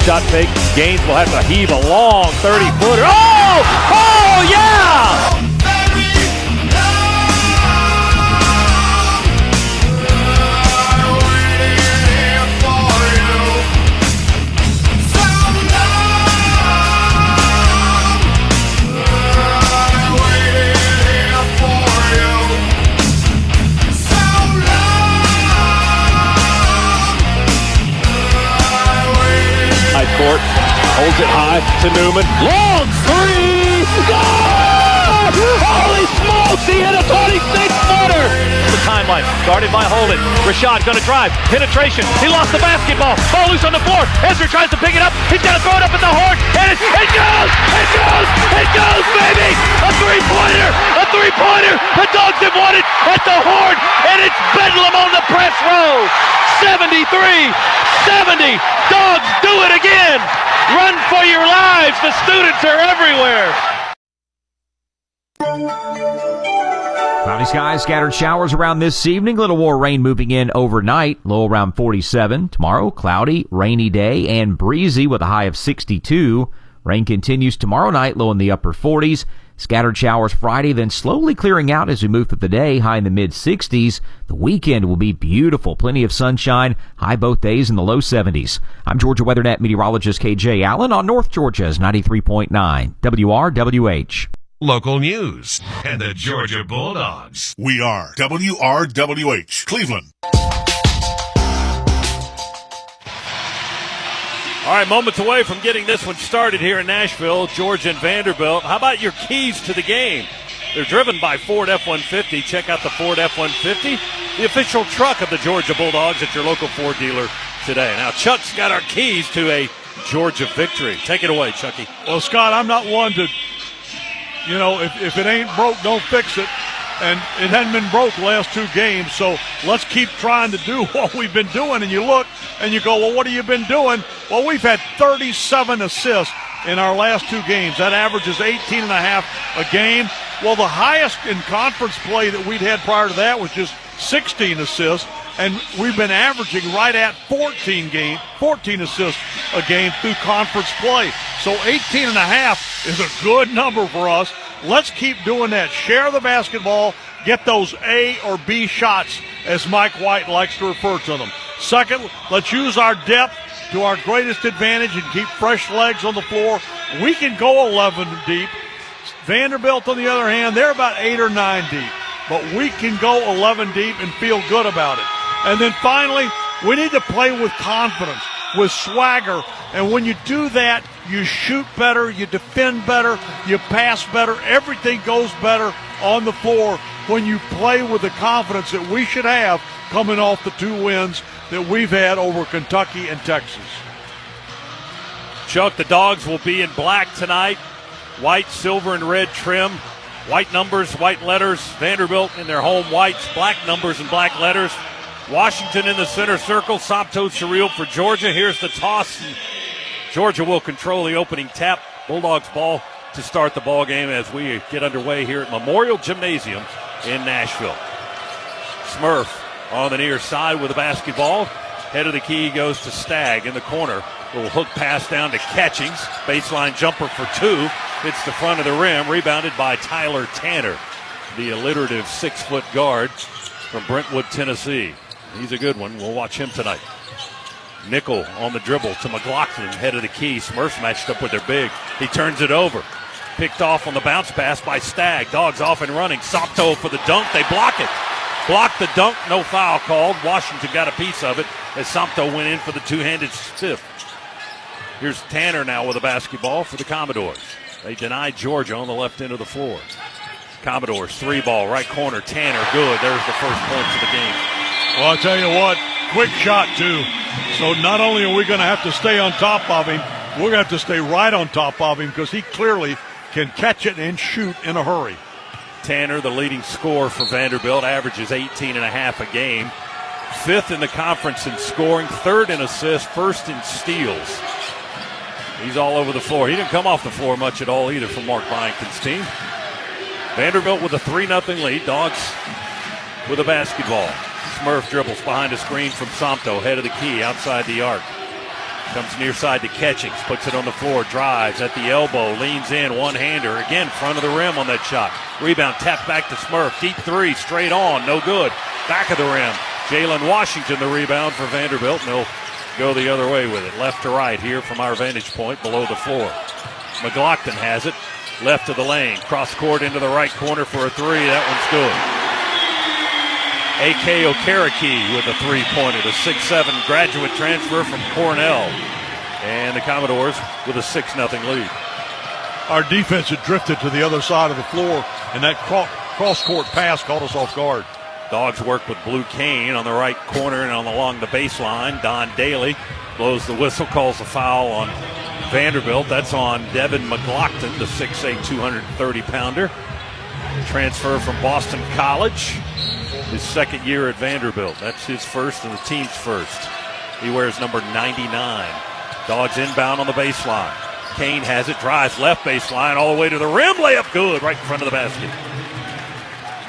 Shot fake. Gaines will have to heave a long 30-footer. Oh! Oh, yeah! Court holds it high to Newman. Long three! Goal! Holy smokes! He hit a 26-footer! The timeline guarded by Holden. Rashad gonna drive. Penetration. He lost the basketball. Ball loose on the floor. Ezra tries to pick it up. He's got to throw it up at the horn. And it goes! It goes! It goes, baby! A three-pointer! A three-pointer! The Dogs have won it at the horn, and it's Bedlam on the press row. 73-70. Dogs do it again. Run for your lives. The students are everywhere. Cloudy skies, scattered showers around this evening. Little more rain moving in overnight. Low around 47. Tomorrow, cloudy, rainy day, and breezy with a high of 62. Rain continues tomorrow night, low in the upper 40s. Scattered showers Friday, then slowly clearing out as we move through the day, high in the mid-60s. The weekend will be beautiful. Plenty of sunshine, high both days in the low 70s. I'm Georgia WeatherNet meteorologist KJ Allen on North Georgia's 93.9 WRWH. Local news and the Georgia Bulldogs. We are WRWH, Cleveland. All right, moments away from getting this one started here in Nashville, Georgia and Vanderbilt. How about your keys to the game? They're driven by Ford F-150. Check out the Ford F-150, the official truck of the Georgia Bulldogs at your local Ford dealer today. Now, Chuck's got our keys to a Georgia victory. Take it away, Chucky. Well, Scott, I'm not one to, if it ain't broke, don't fix it. And it hadn't been broke the last two games, so let's keep trying to do what we've been doing. And you look and you go, well, what have you been doing? Well, we've had 37 assists in our last two games. That averages 18 and a half a game. Well, the highest in conference play that we'd had prior to that was just 16 assists, and we've been averaging right at 14 assists a game through conference play. So 18 and a half is a good number for us. Let's keep doing that. Share the basketball, get those A or B shots, as Mike White likes to refer to them. Second, let's use our depth to our greatest advantage and keep fresh legs on the floor. We can go 11 deep. Vanderbilt, on the other hand, they're about 8 or 9 deep. But we can go 11 deep and feel good about it. And then finally, we need to play with confidence, with swagger. And when you do that, you shoot better, you defend better, you pass better. Everything goes better on the floor when you play with the confidence that we should have coming off the two wins that we've had over Kentucky and Texas. Chuck, the Dogs will be in black tonight. White, silver, and red trim. White numbers, white letters. Vanderbilt in their home whites, black numbers and black letters. Washington in the center circle. Sabto Surreal for Georgia. Here's the toss. Georgia will control the opening tap. Bulldogs ball to start the ball game as we get underway here at Memorial Gymnasium in Nashville. Smurf on the near side with the basketball. Head of the key goes to Stagg in the corner. Little hook pass down to Catchings. Baseline jumper for two. Hits the front of the rim. Rebounded by Tyler Tanner, the alliterative 6-foot guard from Brentwood, Tennessee. He's a good one. We'll watch him tonight. Nickel on the dribble to McLaughlin, head of the key. Smurfs matched up with their big. He turns it over. Picked off on the bounce pass by Stagg. Dogs off and running. Sapto for the dunk. They block it. Blocked the dunk. No foul called. Washington got a piece of it as Sapto went in for the two-handed stiff. Here's Tanner now with a basketball for the Commodores. They deny Georgia on the left end of the floor. Commodores, 3-ball, right corner. Tanner, good. There's the first points of the game. Well, I'll tell you what, quick shot, too. So not only are we going to have to stay on top of him, we're going to have to stay right on top of him because he clearly can catch it and shoot in a hurry. Tanner, the leading scorer for Vanderbilt, averages 18 and a half a game. Fifth in the conference in scoring, third in assists, first in steals. He's all over the floor. He didn't come off the floor much at all either for Mark Byington's team. Vanderbilt with a 3-0 lead. Dogs with a basketball. Smurf dribbles behind a screen from Somto, head of the key, outside the arc. Comes near side to Ketchings, puts it on the floor, drives at the elbow, leans in, one-hander, again, front of the rim on that shot. Rebound, tapped back to Smurf, deep three, straight on, no good. Back of the rim, Jalen Washington the rebound for Vanderbilt, and they'll go the other way with it. Left to right here from our vantage point below the floor. McLaughlin has it, left of the lane, cross court into the right corner for a three, that one's good. A.K. Okereke with a three-pointer, the 6'7" graduate transfer from Cornell. And the Commodores with a 6-0 lead. Our defense had drifted to the other side of the floor, and that cross-court pass caught us off guard. Dogs work with Blue Kane on the right corner and along the baseline. Don Daly blows the whistle, calls the foul on Vanderbilt. That's on Devin McLaughlin, the 6'8", 230-pounder. Transfer from Boston College. His second year at Vanderbilt. That's his first and the team's first. He wears number 99. Dogs inbound on the baseline. Kane has it, drives left baseline all the way to the rim. Layup good, right in front of the basket.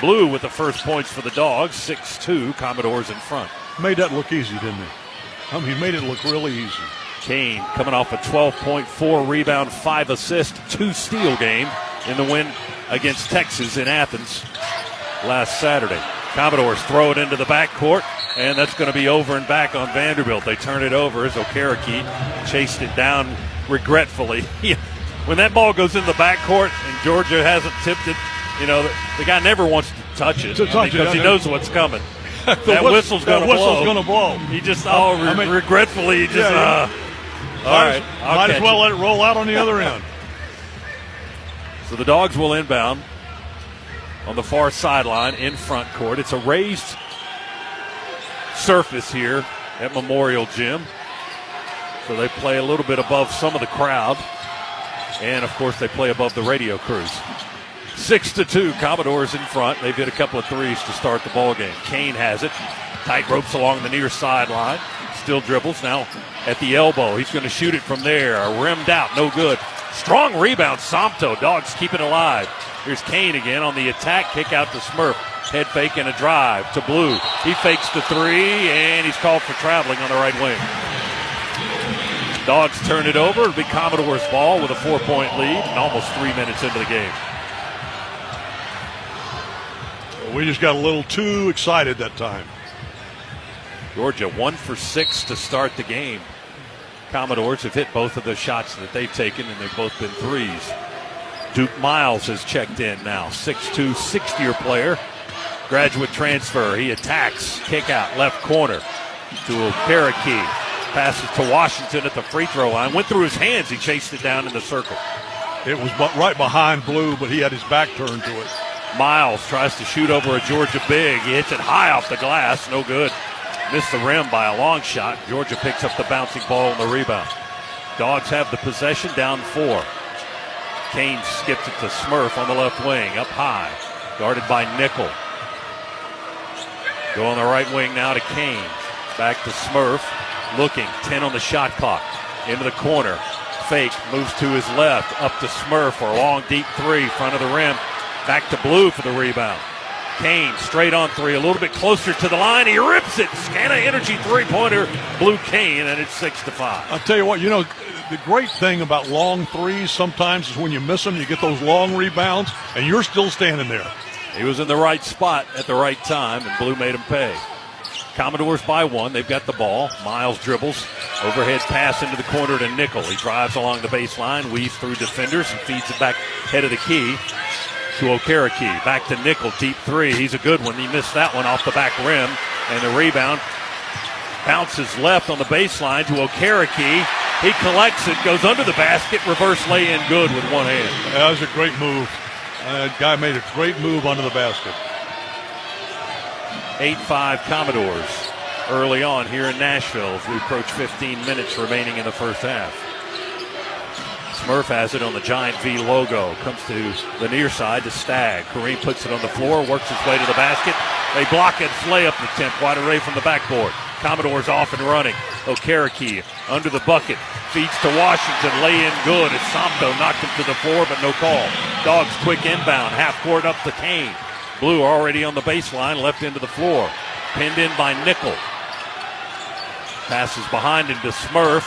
Blue with the first points for the Dogs. 6-2, Commodores in front. Made that look easy, didn't he? I mean, he made it look really easy. Kane coming off a 12.4 rebound, 5 assist, 2 steal game in the win against Texas in Athens last Saturday. Commodores throw it into the backcourt, and that's going to be over and back on Vanderbilt. They turn it over as Okereke chased it down regretfully. When that ball goes in the backcourt and Georgia hasn't tipped it, you know, the guy never wants to touch it because he knows what's coming. That whistle's going to blow. He just, regretfully, he just, all right. Might as well let it roll out on the other end. So the Dogs will inbound on the far sideline in front court. It's a raised surface here at Memorial Gym. So they play a little bit above some of the crowd. And, of course, they play above the radio crews. 6-2, Commodores in front. They've hit a couple of threes to start the ball game. Kane has it. Tight ropes along the near sideline. Still dribbles. Now at the elbow. He's going to shoot it from there. Rimmed out. No good. Strong rebound. Somto. Dogs keep it alive. Here's Kane again on the attack. Kick out to Smurf. Head fake and a drive to Blue. He fakes the three, and he's called for traveling on the right wing. Dogs turn it over. It'll be Commodores' ball with a 4-point lead and almost 3 minutes into the game. We just got a little too excited that time. Georgia 1 for 6 to start the game. Commodores have hit both of the shots that they've taken, and they've both been threes. Duke Miles has checked in now. 6'2", 60-year player. Graduate transfer. He attacks. Kick out left corner to Okereke. Passes to Washington at the free throw line. Went through his hands. He chased it down in the circle. It was right behind Blue, but he had his back turned to it. Miles tries to shoot over a Georgia big. He hits it high off the glass. No good. Missed the rim by a long shot. Georgia picks up the bouncing ball and the rebound. Dogs have the possession, down 4. Kane skips it to Smurf on the left wing, up high. Guarded by Nickel. Go on the right wing now to Kane. Back to Smurf. Looking, 10 on the shot clock. Into the corner. Fake, moves to his left. Up to Smurf for a long deep three, front of the rim. Back to Blue for the rebound. Kane straight on three, a little bit closer to the line. He rips it. Scana Energy three-pointer. Blue Kane, and it's 6-5. I'll tell you what, the great thing about long threes sometimes is when you miss them, you get those long rebounds, and you're still standing there. He was in the right spot at the right time, and Blue made him pay. Commodores by 1. They've got the ball. Miles dribbles. Overhead pass into the corner to Nickel. He drives along the baseline, weaves through defenders, and feeds it back head of the key to Okereke. Back to Nickel. Deep three. He's a good one. He missed that one off the back rim. And the rebound bounces left on the baseline to Okereke. He collects it, goes under the basket, reverse lay-in good with one hand. That was a great move. That guy made a great move under the basket. 8-5 Commodores early on here in Nashville as we approach 15 minutes remaining in the first half. Smurf has it on the Giant V logo. Comes to the near side to Stagg. Kareem puts it on the floor, works his way to the basket. They block it, layup attempt wide array from the backboard. Commodores off and running. Okereke under the bucket. Feeds to Washington. Lay in good. It's Somto knocked him to the floor, but no call. Dogs quick inbound. Half court up to Kane. Blue already on the baseline, left into the floor. Pinned in by Nickel. Passes behind him to Smurf.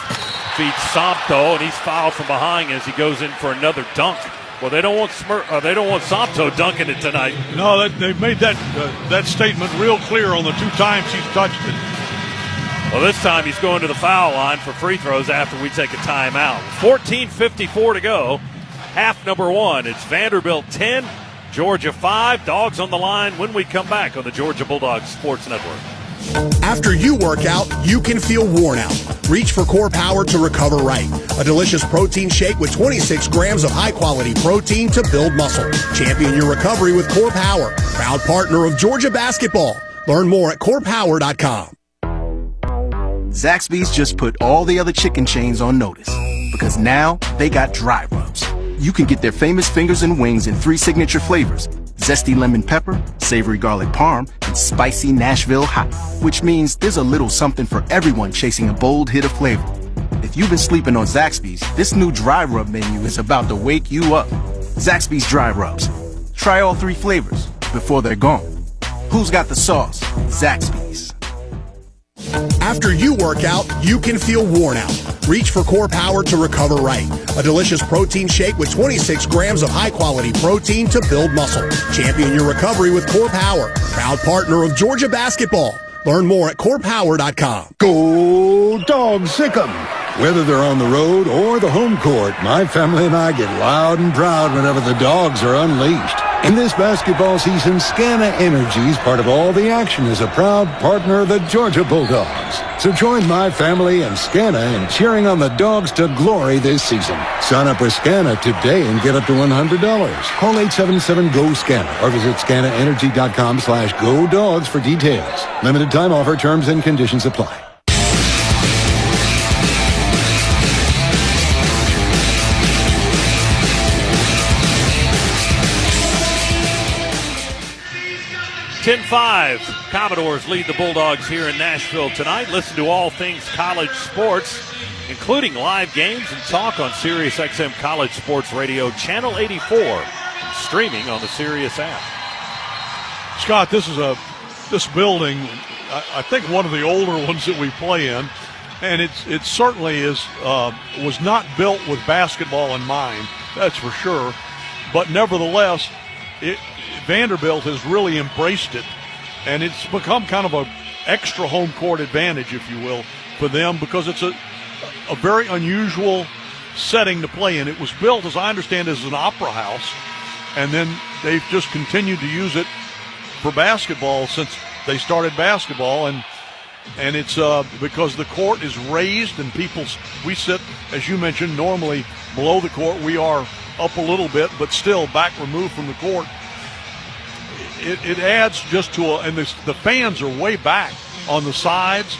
feeds Somto, and he's fouled from behind as he goes in for another dunk. Well, they don't want Somto dunking it tonight. No, they've made that statement real clear on the 2 times he's touched it. Well, this time he's going to the foul line for free throws after we take a timeout. 14:54 to go. Half number 1. It's Vanderbilt 10, Georgia 5. Dogs on the line when we come back on the Georgia Bulldogs Sports Network. After you work out, you can feel worn out. Reach for Core Power to recover right. A delicious protein shake with 26 grams of high-quality protein to build muscle. Champion your recovery with Core Power, proud partner of Georgia basketball. Learn more at corepower.com. Zaxby's just put all the other chicken chains on notice because now they got dry rubs. You can get their famous fingers and wings in 3 signature flavors: zesty lemon pepper, savory garlic parm, and spicy Nashville hot, which means there's a little something for everyone chasing a bold hit of flavor. If you've been sleeping on Zaxby's, this new dry rub menu is about to wake you up. Zaxby's dry rubs. Try all 3 flavors before they're gone. Who's got the sauce? Zaxby's. After you work out, you can feel worn out. Reach for Core Power to recover right. A delicious protein shake with 26 grams of high-quality protein to build muscle. Champion your recovery with Core Power, proud partner of Georgia basketball. Learn more at corepower.com. Go Dogs, sick 'em! Whether they're on the road or the home court, my family and I get loud and proud whenever the Dogs are unleashed. And this basketball season, Scana Energy, part of all the action, is a proud partner of the Georgia Bulldogs. So join my family and Scana in cheering on the Dogs to glory this season. Sign up with Scana today and get up to $100. Call 877-GO-SCANA or visit scanaenergy.com/GoDogs for details. Limited time offer, terms and conditions apply. (10-5). Commodores lead the Bulldogs here in Nashville tonight. Listen to all things college sports, including live games and talk on SiriusXM College Sports Radio, Channel 84, streaming on the Sirius app. Scott, this building, I think one of the older ones that we play in, and it certainly was not built with basketball in mind, that's for sure. But nevertheless, Vanderbilt has really embraced it, and it's become kind of a extra home court advantage, if you will, for them because it's a very unusual setting to play in. It was built, as I understand, as an opera house, and then they've just continued to use it for basketball since they started basketball, and it's because the court is raised and we sit, as you mentioned, normally below the court. We are up a little bit, but still back removed from the court. It adds just to and the fans are way back on the sides.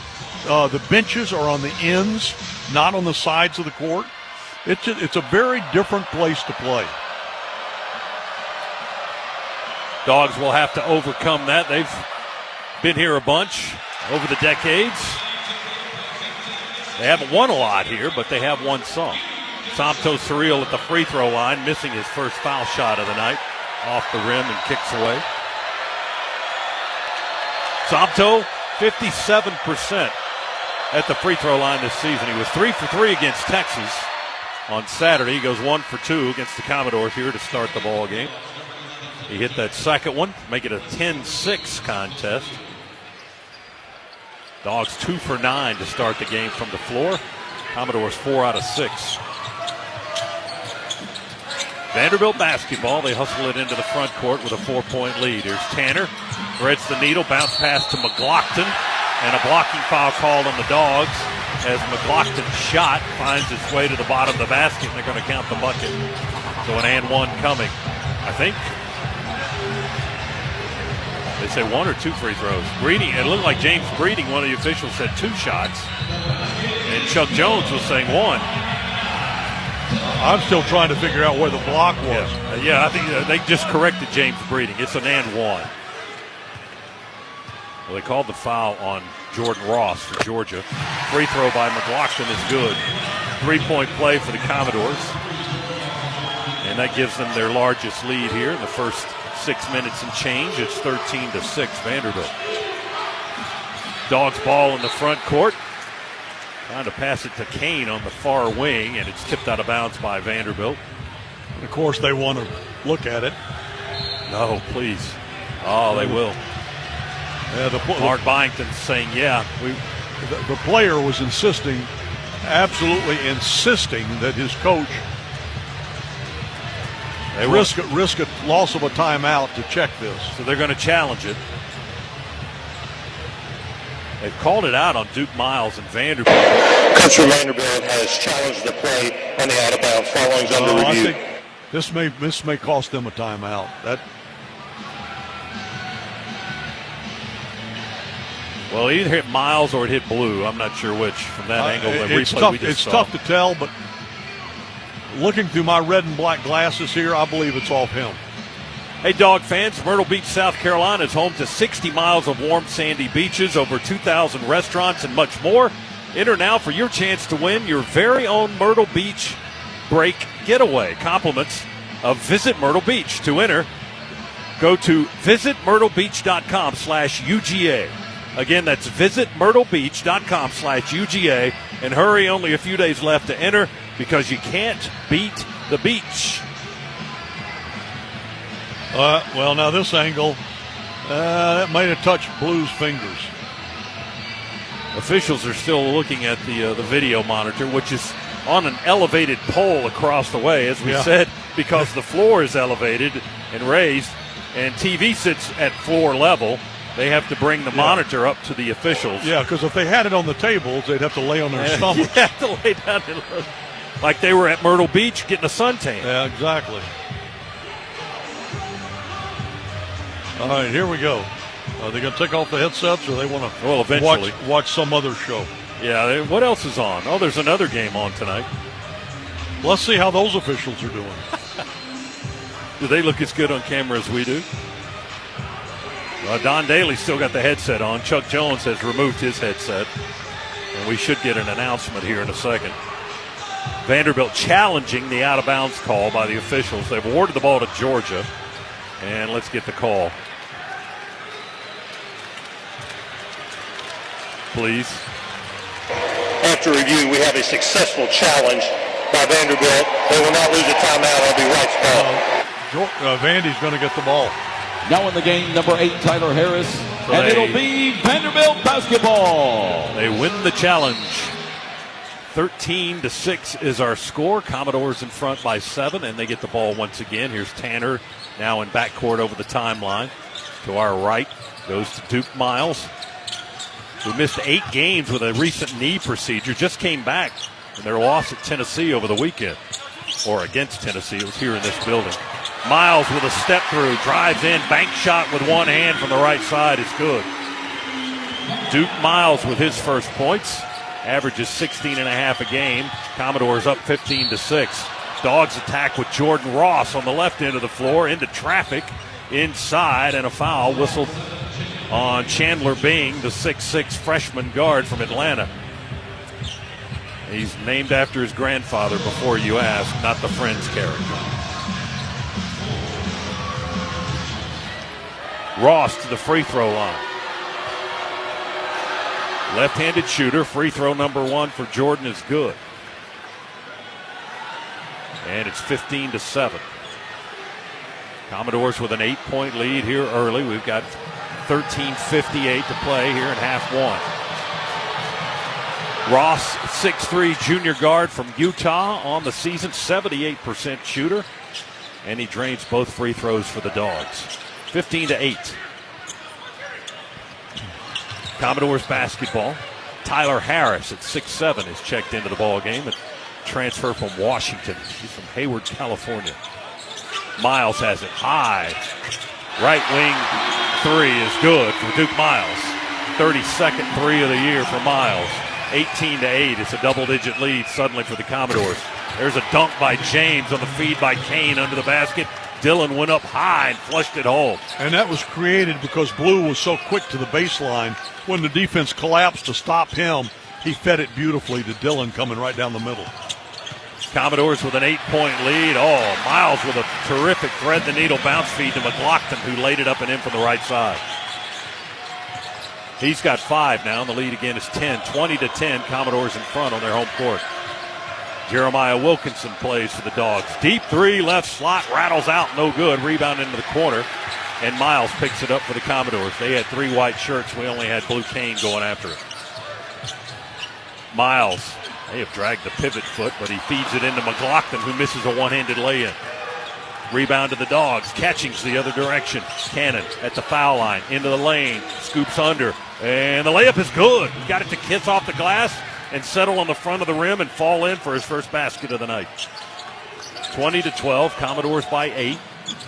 The benches are on the ends, not on the sides of the court. It's a very different place to play. Dogs will have to overcome that. They've been here a bunch over the decades. They haven't won a lot here, but they have won some. Somto Surreal at the free throw line, missing his first foul shot of the night. Off the rim and kicks away. Somto, 57% at the free throw line this season. He was 3 for 3 against Texas on Saturday. He goes 1 for 2 against the Commodores here to start the ball game. He hit that second one, make it a 10-6 contest. Dogs 2 for 9 to start the game from the floor. Commodores 4 out of 6. Vanderbilt basketball. They hustle it into the front court with a 4-point lead. Here's Tanner. Threads the needle. Bounce pass to McLaughlin. And a blocking foul called on the Dogs as McLaughlin's shot finds its way to the bottom of the basket, and they're going to count the bucket. So an and one coming. I think they say 1 or 2 free throws. Breeding, it looked like James Breeding, one of the officials, said 2 shots. And Chuck Jones was saying 1. I'm still trying to figure out where the block was. Yeah, I think they just corrected James Breeding. It's an and 1. Well, they called the foul on Jordan Ross for Georgia. Free throw by McLaughlin is good. 3-point play for the Commodores. And that gives them their largest lead here in the first 6 minutes and change. It's 13-6 Vanderbilt. Dogs ball in the front court. Trying to pass it to Kane on the far wing, and it's tipped out of bounds by Vanderbilt. And of course, they want to look at it. No, please. Oh, they will. Yeah, Mark Byington's saying, yeah. The player was insisting, absolutely insisting, that his coach risk a loss of a timeout to check this. So they're going to challenge it. They've called it out on Duke Miles and Vanderbilt. Coach Vanderbilt has challenged the play on the out of bounds. Following's under review. I think this may cost them a timeout. Well, it either hit Miles or it hit Blue. I'm not sure which from that angle. It's tough to tell, but looking through my red and black glasses here, I believe it's off him. Hey, Dog fans, Myrtle Beach, South Carolina is home to 60 miles of warm sandy beaches, over 2,000 restaurants, and much more. Enter now for your chance to win your very own Myrtle Beach break getaway. Compliments of Visit Myrtle Beach. To enter, go to visitmyrtlebeach.com/UGA. Again, that's visitmyrtlebeach.com/UGA. And hurry, only a few days left to enter because you can't beat the beach. Well, now this angle, that might have touched Blue's fingers. Officials are still looking at the video monitor, which is on an elevated pole across the way, as we said, because the floor is elevated and raised, and TV sits at floor level. They have to bring the monitor up to the officials. Yeah, because if they had it on the tables, they'd have to lay on their stomachs. They have to lay down and look like they were at Myrtle Beach getting a suntan. Yeah, exactly. All right, here we go. Are they going to take off the headsets, or they want to eventually watch some other show? Yeah, what else is on? Oh, there's another game on tonight. Let's see how those officials are doing. Do they look as good on camera as we do? Don Daly still got the headset on. Chuck Jones has removed his headset. And we should get an announcement here in a second. Vanderbilt challenging the out-of-bounds call by the officials. They've awarded the ball to Georgia. And let's get the call. Please. After review, we have a successful challenge by Vanderbilt. They will not lose a timeout. It'll be Wright's ball. Vandy's going to get the ball. Now in the game, number 8, Tyler Harris. And it'll be Vanderbilt basketball. They win the challenge. 13-6 is our score. Commodores in front by 7, and they get the ball once again. Here's Tanner now in backcourt over the timeline. To our right goes to Duke Miles, who missed 8 games with a recent knee procedure. Just came back in their loss at Tennessee over the weekend. Or against Tennessee. It was here in this building. Miles with a step through, drives in, bank shot with one hand from the right side is good. Duke Miles with his first points, averages 16.5 a game. Commodores up 15-6. Dogs attack with Jordan Ross on the left end of the floor into traffic inside, and a foul whistled on Chandler Bing, the 6'6 freshman guard from Atlanta. He's named after his grandfather, before you ask, not the Friends character. Ross to the free throw line. Left-handed shooter, free throw number 1 for Jordan is good. And it's 15-7. Commodores with an 8-point lead here early. We've got 13:58 to play here in half 1. Ross, 6'3 junior guard from Utah on the season, 78% shooter. And he drains both free throws for the Dogs. 15-8. Commodores basketball. Tyler Harris at 6'7 is checked into the ball game. A transfer from Washington. He's from Hayward, California. Miles has it high. Right wing 3 is good for Duke Miles. 32nd 3 of the year for Miles. 18-8. It's a double-digit lead suddenly for the Commodores. There's a dunk by James on the feed by Kane under the basket. Dillon went up high and flushed it home. And that was created because Blue was so quick to the baseline. When the defense collapsed to stop him, he fed it beautifully to Dillon coming right down the middle. Commodores with an 8-point lead. Oh, Miles with a terrific thread-the-needle bounce feed to McLaughlin, who laid it up and in from the right side. He's got 5 now, and the lead again is 10. 20-10, Commodores in front on their home court. Jeremiah Wilkinson plays for the Dogs. Deep 3, left slot, rattles out, no good. Rebound into the corner, and Miles picks it up for the Commodores. They had 3 white shirts. We only had Blue Cane going after it. Miles, they have dragged the pivot foot, but he feeds it into McLaughlin, who misses a one-handed lay-in. Rebound to the Dogs. Catching's the other direction. Cannon at the foul line. Into the lane. Scoops under. And the layup is good. He got it to kiss off the glass and settle on the front of the rim and fall in for his first basket of the night. 20-12. Commodores by 8.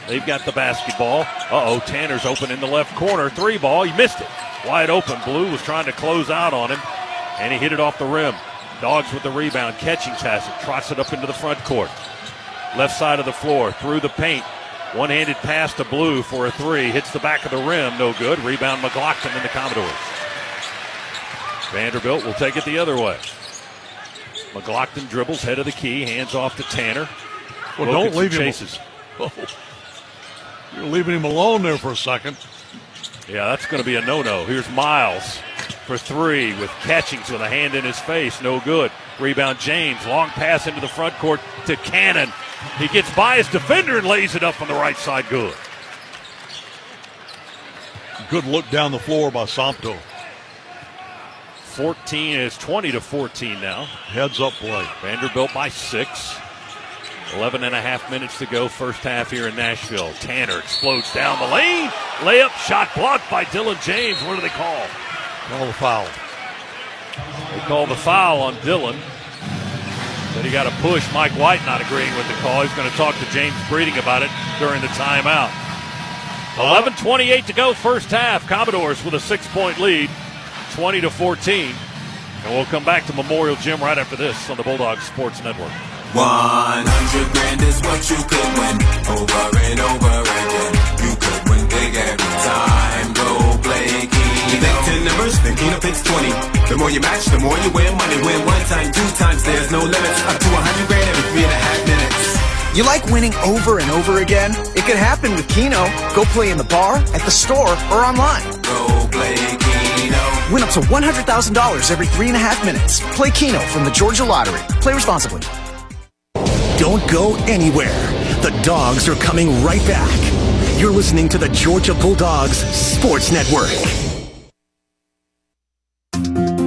They've got the basketball. Tanner's open in the left corner. 3 ball. He missed it. Wide open. Blue was trying to close out on him, and he hit it off the rim. Dogs with the rebound. Catchings has it. Trots it up into the front court. Left side of the floor, through the paint. One-handed pass to Blue for a 3. Hits the back of the rim, no good. Rebound McLaughlin in the Commodores. Vanderbilt will take it the other way. McLaughlin dribbles, head of the key, hands off to Tanner. Well, don't leave him. You're leaving him alone there for a second. Yeah, that's going to be a no-no. Here's Miles for 3 with Catchings with a hand in his face, no good. Rebound James, long pass into the front court to Cannon. He gets by his defender and lays it up on the right side, good. Good look down the floor by Santo. 14 is 20-14 now. Heads up play. Vanderbilt by 6. 11 and a half minutes to go, first half here in Nashville. Tanner explodes down the lane. Layup shot blocked by Dylan James. What do they call? Call the foul. They call the foul on Dylan. But he got a push. Mike White not agreeing with the call. He's going to talk to James Breeding about it during the timeout. 11:28 to go, first half. Commodores with a 6-point lead, 20-14. And we'll come back to Memorial Gym right after this on the Bulldogs Sports Network. 100 grand is what you could win over and over again. You could win big every time. Go play Keno. You make 10 numbers, then Keno picks 20. The more you match, the more you win money. Win 1 time, 2 times, there's no limits. Up to 100 grand every 3.5 minutes. You like winning over and over again? It could happen with Keno. Go play in the bar, at the store, or online. Go play Keno. Win up to $100,000 every 3.5 minutes. Play Keno from the Georgia Lottery. Play responsibly. Don't go anywhere. The Dogs are coming right back. You're listening to the Georgia Bulldogs Sports Network.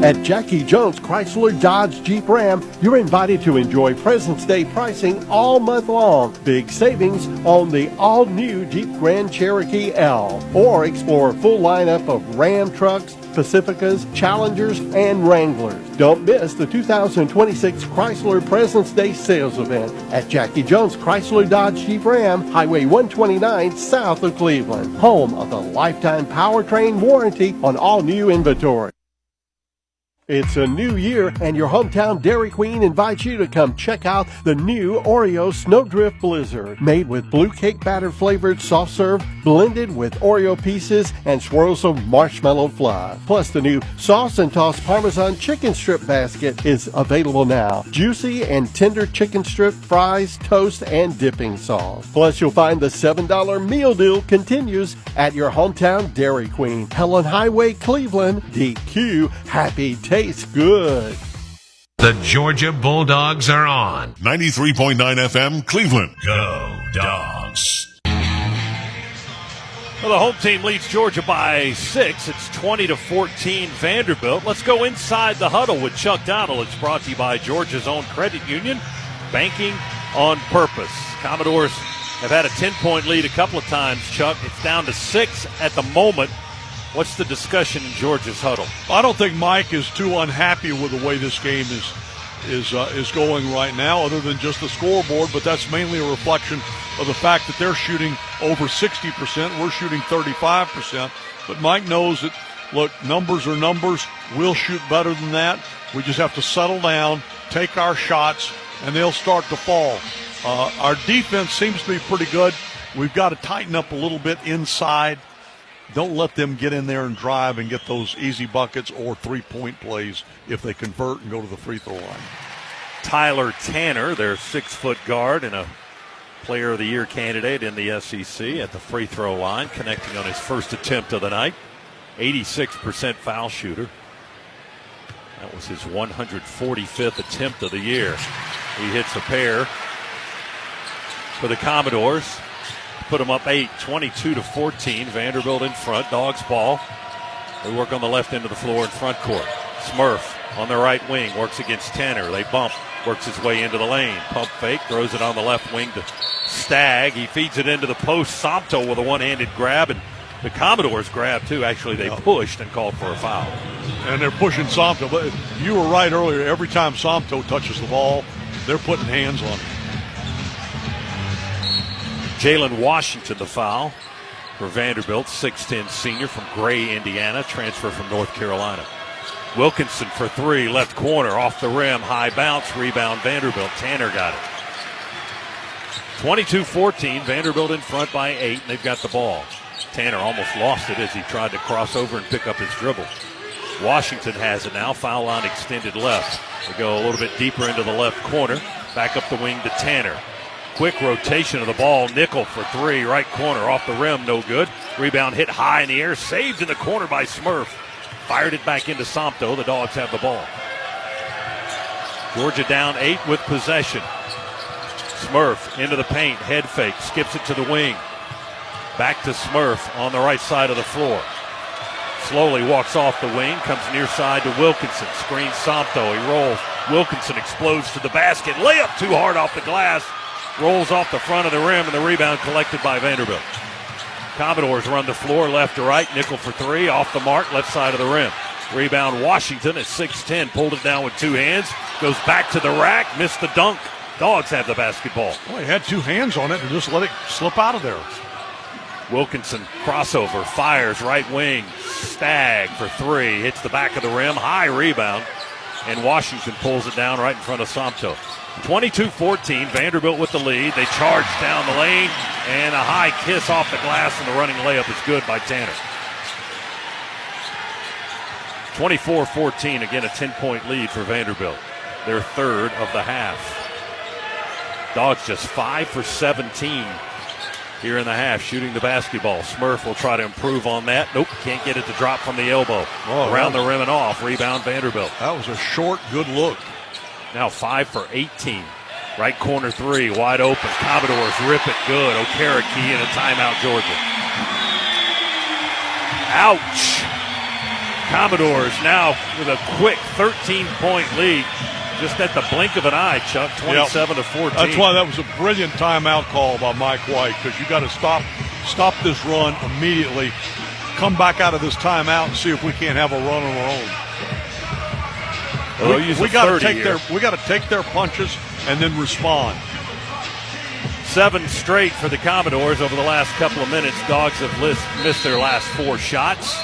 At Jackie Jones Chrysler Dodge Jeep Ram, you're invited to enjoy President's Day pricing all month long. Big savings on the all-new Jeep Grand Cherokee L. Or explore a full lineup of Ram trucks, Pacificas, Challengers, and Wranglers. Don't miss the 2026 Chrysler President's Day sales event at Jackie Jones Chrysler Dodge Jeep Ram, Highway 129 south of Cleveland. Home of the lifetime powertrain warranty on all new inventory. It's a new year, and your hometown Dairy Queen invites you to come check out the new Oreo Snowdrift Blizzard. Made with blue cake batter flavored soft serve, blended with Oreo pieces and swirls of marshmallow fluff. Plus, the new Sauce and Toss Parmesan Chicken Strip Basket is available now. Juicy and tender chicken strip, fries, toast, and dipping sauce. Plus, you'll find the $7 meal deal continues at your hometown Dairy Queen. Helen Highway, Cleveland. DQ. Happy tastes good. The Georgia Bulldogs are on 93.9 FM, Cleveland. Go Dogs. Well, the home team leads Georgia by 6. It's 20-14 Vanderbilt. Let's go inside the huddle with Chuck Dowdle. It's brought to you by Georgia's own credit union, banking on purpose. Commodores have had a 10-point lead a couple of times, Chuck. It's down to 6 at the moment. What's the discussion in Georgia's huddle? I don't think Mike is too unhappy with the way this game is going right now, other than just the scoreboard, but that's mainly a reflection of the fact that they're shooting over 60%. We're shooting 35%. But Mike knows that, look, numbers are numbers. We'll shoot better than that. We just have to settle down, take our shots, and they'll start to fall. Our defense seems to be pretty good. We've got to tighten up a little bit inside. Don't let them get in there and drive and get those easy buckets or three-point plays if they convert and go to the free throw line. Tyler Tanner, their 6-foot guard and a Player of the Year candidate in the SEC, at the free throw line, connecting on his first attempt of the night. 86% foul shooter. That was his 145th attempt of the year. He hits a pair for the Commodores. Put them up 8, 22-14. Vanderbilt in front. Dogs ball. They work on the left end of the floor in front court. Smurf on the right wing works against Tanner. They bump. Works his way into the lane. Pump fake. Throws it on the left wing to Stagg. He feeds it into the post. Somto with a one-handed grab. And the Commodores grabbed, too. Actually, they pushed and called for a foul. And they're pushing Somto. But you were right earlier. Every time Somto touches the ball, they're putting hands on him. Jalen Washington, the foul for Vanderbilt. 6'10 senior from Gray, Indiana. Transfer from North Carolina. Wilkinson for three. Left corner. Off the rim. High bounce. Rebound Vanderbilt. Tanner got it. 22-14. Vanderbilt in front by 8. And they've got the ball. Tanner almost lost it as he tried to cross over and pick up his dribble. Washington has it now. Foul line extended left. They go a little bit deeper into the left corner. Back up the wing to Tanner. Quick rotation of the ball. Nickel for three. Right corner. Off the rim. No good. Rebound hit high in the air. Saved in the corner by Smurf. Fired it back into Somto. The Dogs have the ball. Georgia down 8 with possession. Smurf into the paint. Head fake. Skips it to the wing. Back to Smurf on the right side of the floor. Slowly walks off the wing. Comes near side to Wilkinson. Screens Somto. He rolls. Wilkinson explodes to the basket. Layup too hard off the glass. Rolls off the front of the rim, and the rebound collected by Vanderbilt. Commodores run the floor left to right. Nickel for three. Off the mark. Left side of the rim. Rebound Washington at 6'10. Pulled it down with two hands. Goes back to the rack. Missed the dunk. Dogs have the basketball. Well, he had two hands on it and just let it slip out of there. Wilkinson crossover, fires right wing, Stagg for three, hits the back of the rim, high rebound, and Washington pulls it down right in front of Somto. 22-14, Vanderbilt with the lead. They charge down the lane, and a high kiss off the glass, and the running layup is good by Tanner. 24-14, again a 10-point lead for Vanderbilt. Their third of the half. Dogs just 5 for 17. Here in the half, shooting the basketball. Smurf will try to improve on that. Nope, can't get it to drop from the elbow. Around the rim and off. Rebound Vanderbilt. That was a short, good look. Now 5 for 18. Right corner three, wide open. Commodores rip it good. Okereke and a timeout, Georgia. Ouch. Commodores now with a quick 13-point lead. Just at the blink of an eye, Chuck, 27-14. That's why that was a brilliant timeout call by Mike White, because you got to stop this run immediately, come back out of this timeout and see if we can't have a run on our own. We got to take their punches and then respond. 7 straight for the Commodores over the last couple of minutes. Dogs have missed their last 4 shots.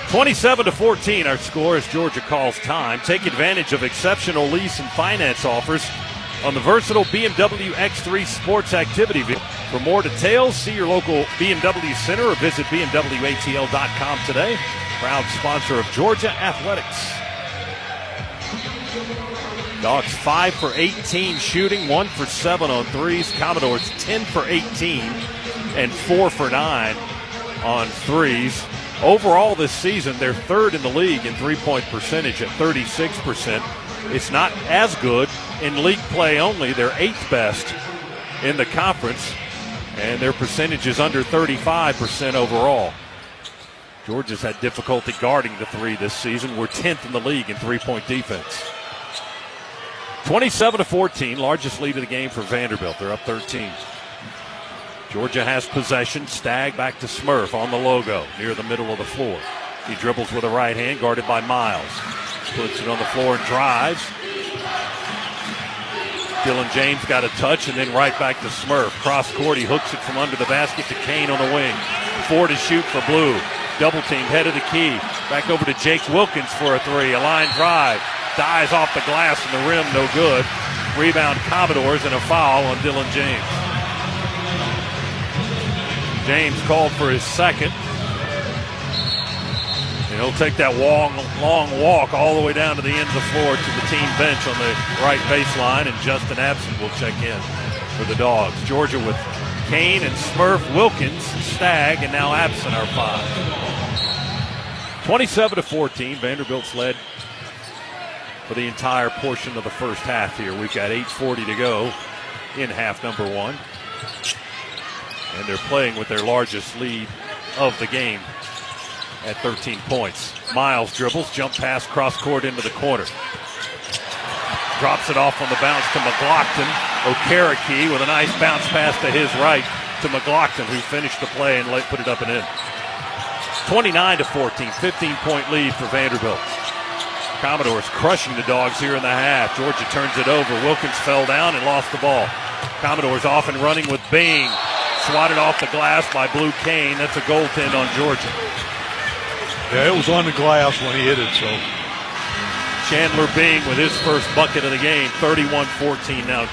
27-14 our score as Georgia calls time. Take advantage of exceptional lease and finance offers on the versatile BMW X3 sports activity vehicle. For more details, see your local BMW Center or visit BMWATL.com today. Proud sponsor of Georgia Athletics. Dogs 5 for 18 shooting, 1 for 7 on threes. Commodores 10 for 18 and 4 for 9 on threes. Overall this season, they're third in the league in three-point percentage at 36%. It's not as good in league play only. They're 8th best in the conference, and their percentage is under 35% overall. Georgia's had difficulty guarding the three this season. We're 10th in the league in three-point defense. 27-14, largest lead of the game for Vanderbilt. They're up 13. Georgia has possession. Stagg back to Smurf on the logo near the middle of the floor. He dribbles with a right hand, guarded by Miles. Puts it on the floor and drives. Dylan James got a touch and then right back to Smurf. Cross court, he hooks it from under the basket to Kane on the wing. 4 to shoot for Blue. Double team, head of the key. Back over to Jake Wilkins for a three. A line drive. Dies off the glass and the rim, no good. Rebound Commodores and a foul on Dylan James. James called for his second. And he'll take that long walk all the way down to the end of the floor to the team bench on the right baseline, and Justin Absent will check in for the Dogs. Georgia with Kane and Smurf, Wilkins, Stagg, and now Absent are 5. 27-14. Vanderbilt's led for the entire portion of the first half here. We've got 8:40 to go in half number one. And they're playing with their largest lead of the game at 13 points. Miles dribbles, jump pass, cross court into the corner. Drops it off on the bounce to McLaughlin. Okereke with a nice bounce pass to his right to McLaughlin, who finished the play and put it up and in. 29-14, 15-point lead for Vanderbilt. Commodores crushing the Dogs here in the half. Georgia turns it over. Wilkins fell down and lost the ball. Commodores off and running with Bing. Swatted off the glass by Blue Kane. That's a goaltend on Georgia. Yeah, it was on the glass when he hit it, so. Chandler Bing with his first bucket of the game, 31-14 now.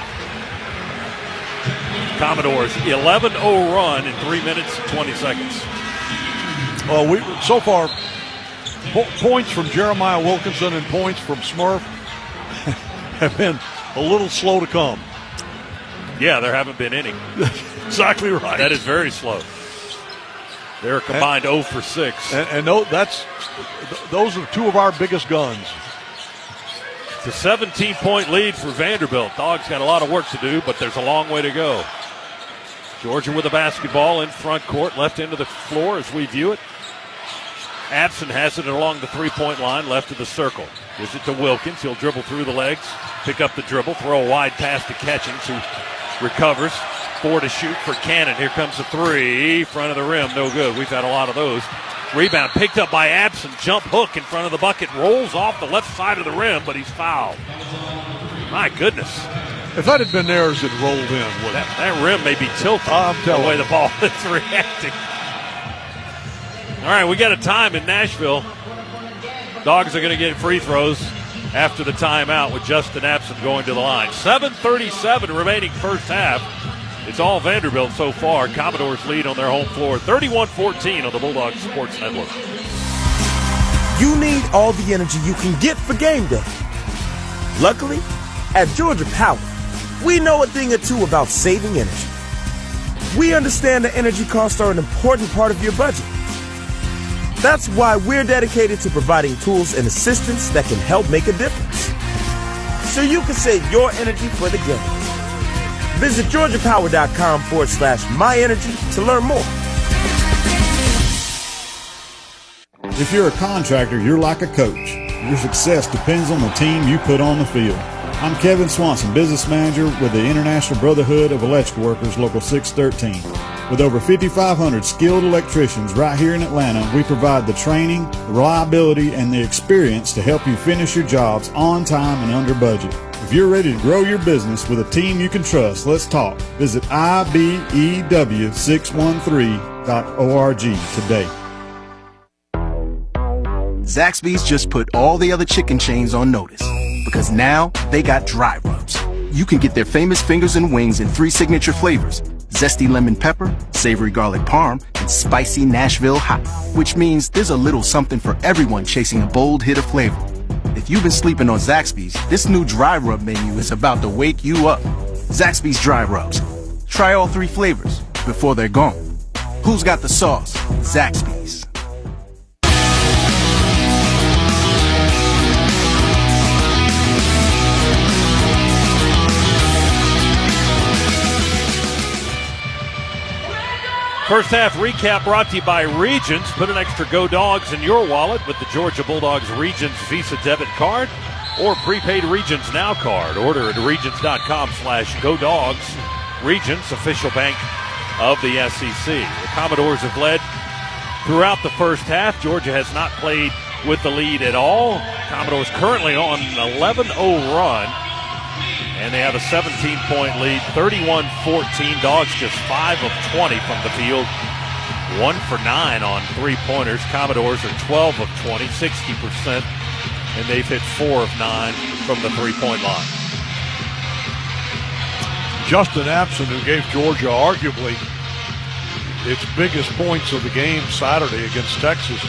Commodores 11-0 run in 3 minutes and 20 seconds. Well, so far, points from Jeremiah Wilkinson and points from Smurf have been a little slow to come. Yeah, there haven't been any. Exactly right. That is very slow. They're combined 0 for 6. And those are two of our biggest guns. It's a 17-point lead for Vanderbilt. Dogs got a lot of work to do, but there's a long way to go. Georgia with the basketball in front court, left into the floor as we view it. Abson has it along the three-point line, left of the circle. Gives it to Wilkins. He'll dribble through the legs, pick up the dribble, throw a wide pass to Catchings, who recovers. 4 to shoot for Cannon. Here comes the three. Front of the rim. No good. We've had a lot of those. Rebound picked up by Abson. Jump hook in front of the bucket. Rolls off the left side of the rim, but he's fouled. My goodness. If that had been there as it rolled in, that rim may be tilted the way the ball is reacting. All right, we got a time in Nashville. Dogs are going to get free throws after the timeout with Justin Abson going to the line. 7:37 remaining first half. It's all Vanderbilt so far. Commodores lead on their home floor, 31-14 on the Bulldogs Sports Network. You need all the energy you can get for game day. Luckily, at Georgia Power, we know a thing or two about saving energy. We understand that energy costs are an important part of your budget. That's why we're dedicated to providing tools and assistance that can help make a difference, so you can save your energy for the game. Visit GeorgiaPower.com/myenergy to learn more. If you're a contractor, you're like a coach. Your success depends on the team you put on the field. I'm Kevin Swanson, business manager with the International Brotherhood of Electrical Workers, Local 613. With over 5,500 skilled electricians right here in Atlanta, we provide the training, the reliability, and the experience to help you finish your jobs on time and under budget. If you're ready to grow your business with a team you can trust, let's talk. Visit IBEW613.org today. Zaxby's just put all the other chicken chains on notice, because now they got dry rubs. You can get their famous fingers and wings in 3 signature flavors: zesty lemon pepper, savory garlic parm, and spicy Nashville hot, which means there's a little something for everyone chasing a bold hit of flavor. If you've been sleeping on Zaxby's, this new dry rub menu is about to wake you up. Zaxby's Dry Rubs. Try all 3 flavors before they're gone. Who's got the sauce? Zaxby's. First half recap brought to you by Regions. Put an extra Go Dogs in your wallet with the Georgia Bulldogs Regions Visa debit card or prepaid Regions Now card. Order at regions.com/Go Dogs. Regions, official bank of the SEC. The Commodores have led throughout the first half. Georgia has not played with the lead at all. Commodores currently on an 11-0 run. And they have a 17-point lead, 31-14. Dogs just 5 of 20 from the field, 1 for 9 on three-pointers. Commodores are 12 of 20, 60%, and they've hit 4 of 9 from the three-point line. Justin Abson, who gave Georgia arguably its biggest points of the game Saturday against Texas,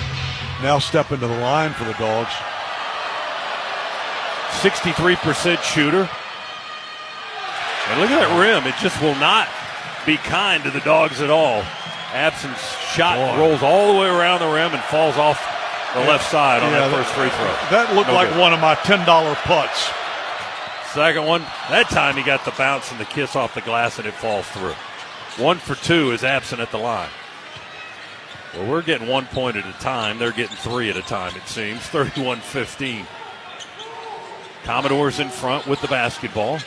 now stepping to the line for the Dogs. 63% shooter. And look at that rim. It just will not be kind to the Dogs at all. Abson's shot rolls all the way around the rim and falls off the left side on that first free throw. That looked like one of my $10 putts. Second one, that time he got the bounce and the kiss off the glass and it falls through. 1 for 2 is absent at the line. Well, we're getting 1 point at a time. They're getting 3 at a time, it seems. 31-15. Commodores in front with the basketball.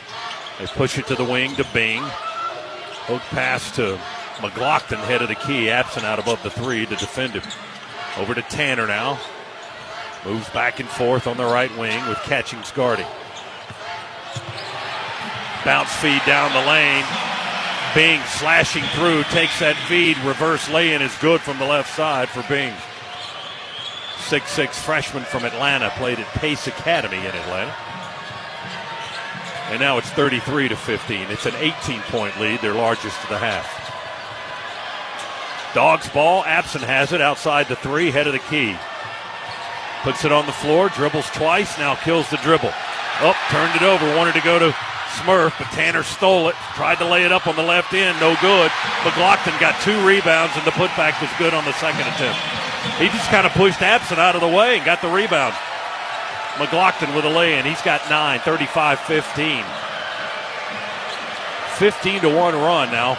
They push it to the wing to Bing. Hook pass to McLaughlin, head of the key, absent out above the 3 to defend him. Over to Tanner now. Moves back and forth on the right wing with Catchings guarding. Bounce feed down the lane. Bing slashing through, takes that feed. Reverse lay-in is good from the left side for Bing. 6'6" freshman from Atlanta, played at Pace Academy in Atlanta. And now it's 33-15. It's an 18-point lead, their largest of the half. Dogs ball, Absent has it outside the 3, head of the key. Puts it on the floor, dribbles twice, now kills the dribble. Oh, turned it over, wanted to go to Smurf, but Tanner stole it. Tried to lay it up on the left end, no good. McLaughlin got 2 rebounds, and the putback was good on the second attempt. He just kind of pushed Absent out of the way and got the rebound. McLaughlin with a lay-in. He's got 9, 35-15. 15-1 run now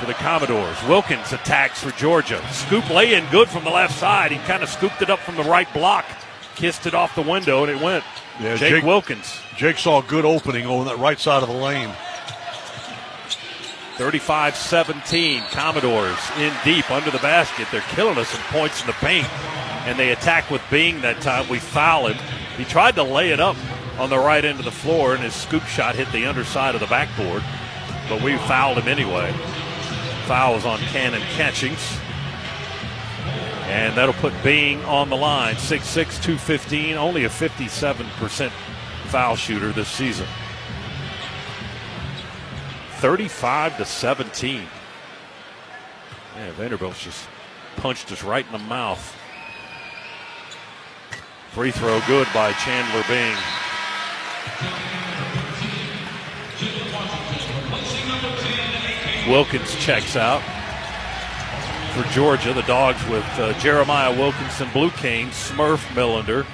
for the Commodores. Wilkins attacks for Georgia. Scoop lay-in good from the left side. He kind of scooped it up from the right block. Kissed it off the window, and it went. Yeah, Jake Wilkins. Jake saw a good opening on that right side of the lane. 35-17. Commodores in deep under the basket. They're killing us in points in the paint. And they attack with Bing that time. We foul him. He tried to lay it up on the right end of the floor, and his scoop shot hit the underside of the backboard. But we fouled him anyway. Foul was on Cannon Catchings. And that'll put Bing on the line. 6'6", 215, only a 57% foul shooter this season. 35-17. Yeah, Vanderbilt just punched us right in the mouth. Free throw good by Chandler Bing. Wilkins checks out for Georgia. The Dogs with Jeremiah Wilkinson, Blue Cane, Smurf Millender,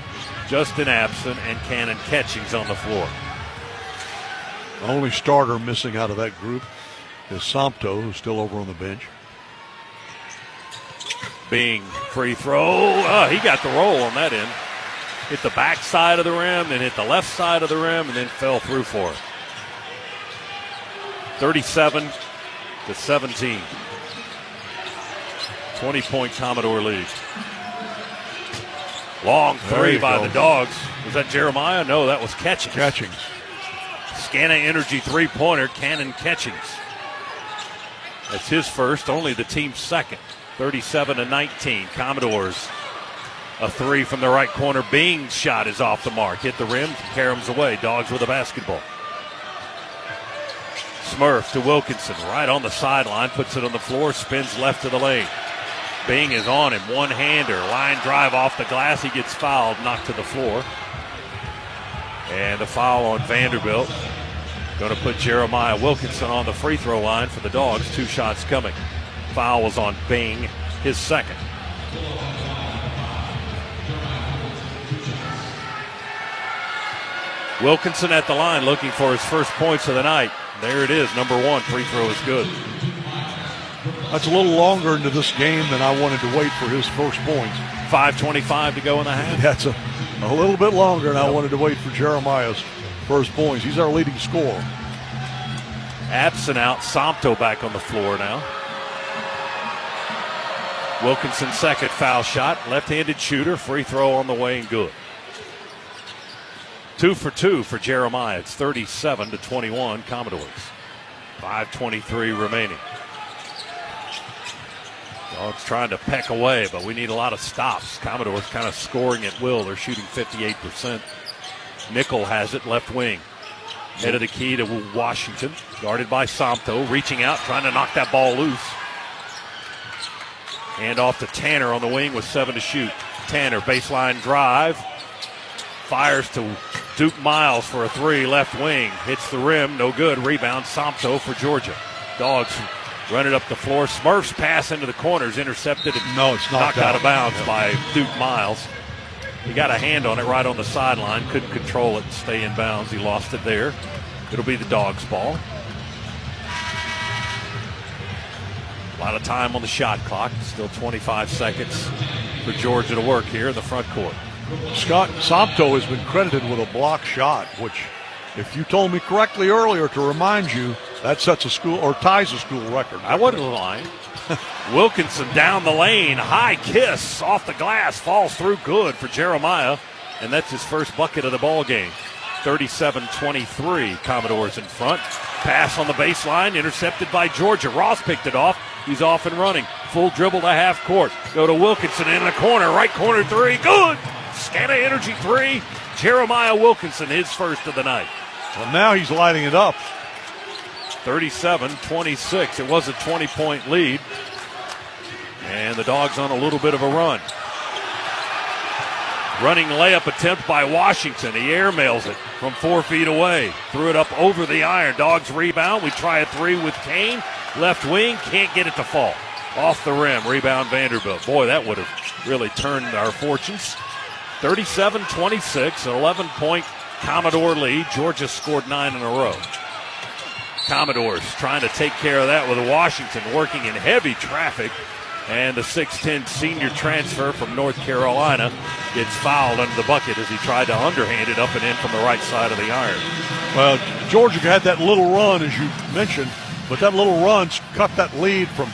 Justin Absent, and Cannon Catchings on the floor. The only starter missing out of that group is Sompto, who's still over on the bench. Bing, free throw. He got the roll on that end. Hit the back side of the rim, then hit the left side of the rim, and then fell through for it. 37-17. 20-point Commodore lead. Long three by the Dogs. Was that Jeremiah? No, that was Catchings. Scana Energy three-pointer, Cannon Catchings. That's his first, only the team's second. 37-19. Commodores, a 3 from the right corner. Bing's shot is off the mark. Hit the rim, caroms away. Dogs with a basketball. Smurf to Wilkinson, right on the sideline, puts it on the floor, spins left to the lane. Bing is on him, one-hander, line drive off the glass. He gets fouled, knocked to the floor. And the foul on Vanderbilt. Going to put Jeremiah Wilkinson on the free throw line for the Dogs. 2 shots coming. Foul was on Bing, his second. Wilkinson at the line looking for his first points of the night. There it is, number 1. Free throw is good. That's a little longer into this game than I wanted to wait for his first points. 5:25 to go in the half. That's a little bit longer than I wanted to wait for Jeremiah's first points. He's our leading scorer. Absent out, Sompto back on the floor now. Wilkinson second foul shot, left-handed shooter, free throw on the way and good. 2 for 2 for Jeremiah. It's 37-21 Commodores. 5:23 remaining. Dogs trying to peck away, but we need a lot of stops. Commodores kind of scoring at will. They're shooting 58%. Nickel has it, left wing. Head of the key to Washington. Guarded by Sompto. Reaching out, trying to knock that ball loose. Hand off to Tanner on the wing with 7 to shoot. Tanner, baseline drive. Fires to Duke Miles for a 3, left wing. Hits the rim, no good. Rebound, Sompto for Georgia. Dogs Run it up the floor. Smurf's pass into the corner is intercepted and it's knocked out of bounds by Duke Miles. He got a hand on it right on the sideline. Couldn't control it and stay in bounds. He lost it there. It'll be the Dogs' ball. A lot of time on the shot clock. Still 25 seconds for Georgia to work here in the front court. Scott Somto has been credited with a block shot, which, if you told me correctly earlier to remind you, that sets a school or ties a school record. I wasn't lying. Wilkinson down the lane, high kiss off the glass, falls through good for Jeremiah, and that's his first bucket of the ball game. 37-23, Commodores in front. Pass on the baseline, intercepted by Georgia. Ross picked it off. He's off and running. Full dribble to half court. Go to Wilkinson in the corner, right corner three, good! Scana Energy three. Jeremiah Wilkinson, his first of the night. Well, now he's lighting it up. 37-26. It was a 20-point lead. And the Dogs on a little bit of a run. Running layup attempt by Washington. He airmails it from 4 feet away. Threw it up over the iron. Dogs rebound. We try a three with Kane. Left wing. Can't get it to fall. Off the rim. Rebound Vanderbilt. Boy, that would have really turned our fortunes. 37-26. An 11-point Commodore lead. Georgia scored 9 in a row. Commodores trying to take care of that with Washington working in heavy traffic. And the 6'10 senior transfer from North Carolina gets fouled under the bucket as he tried to underhand it up and in from the right side of the iron. Well, Georgia had that little run, as you mentioned, but that little run cut that lead from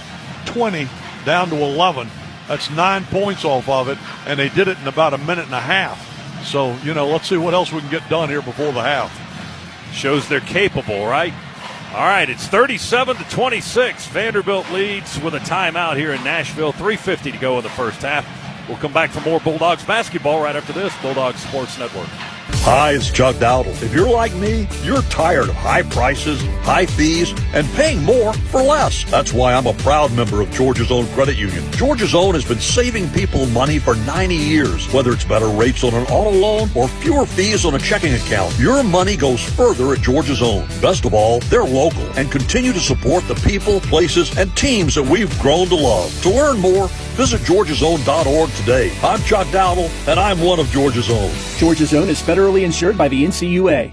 20 down to 11. That's 9 points off of it, and they did it in about a minute and a half. So, let's see what else we can get done here before the half. Shows they're capable, right? All right, it's 37-26. Vanderbilt leads with a timeout here in Nashville. 3:50 to go in the first half. We'll come back for more Bulldogs basketball right after this. Bulldogs Sports Network. Hi, it's Chuck Dowdle. If you're like me, you're tired of high prices, high fees, and paying more for less. That's why I'm a proud member of Georgia's Own Credit Union. Georgia's Own has been saving people money for 90 years. Whether it's better rates on an auto loan or fewer fees on a checking account, your money goes further at Georgia's Own. Best of all, they're local and continue to support the people, places, and teams that we've grown to love. To learn more, visit georgiasown.org today. I'm Chuck Dowdle, and I'm one of Georgia's Own. Georgia's Own is federally insured by the NCUA.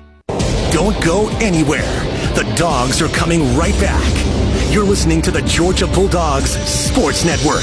Don't go anywhere. The Dogs are coming right back. You're listening to the Georgia Bulldogs Sports Network.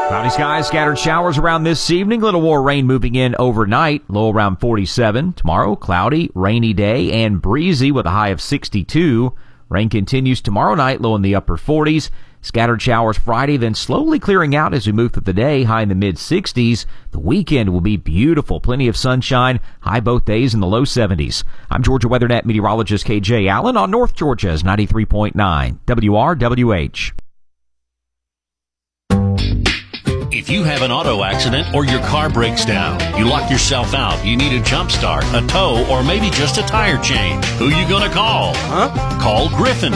Cloudy skies, scattered showers around this evening. Little more rain moving in overnight. Low around 47. Tomorrow, cloudy, rainy day, and breezy with a high of 62. Rain continues tomorrow night, low in the upper 40s. Scattered showers Friday, then slowly clearing out as we move through the day, high in the mid-60s. The weekend will be beautiful. Plenty of sunshine, high both days in the low 70s. I'm Georgia WeatherNet meteorologist KJ Allen on North Georgia's 93.9 WRWH. If you have an auto accident or your car breaks down, you lock yourself out, you need a jump start, a tow, or maybe just a tire change, who you gonna call? Call Griffin.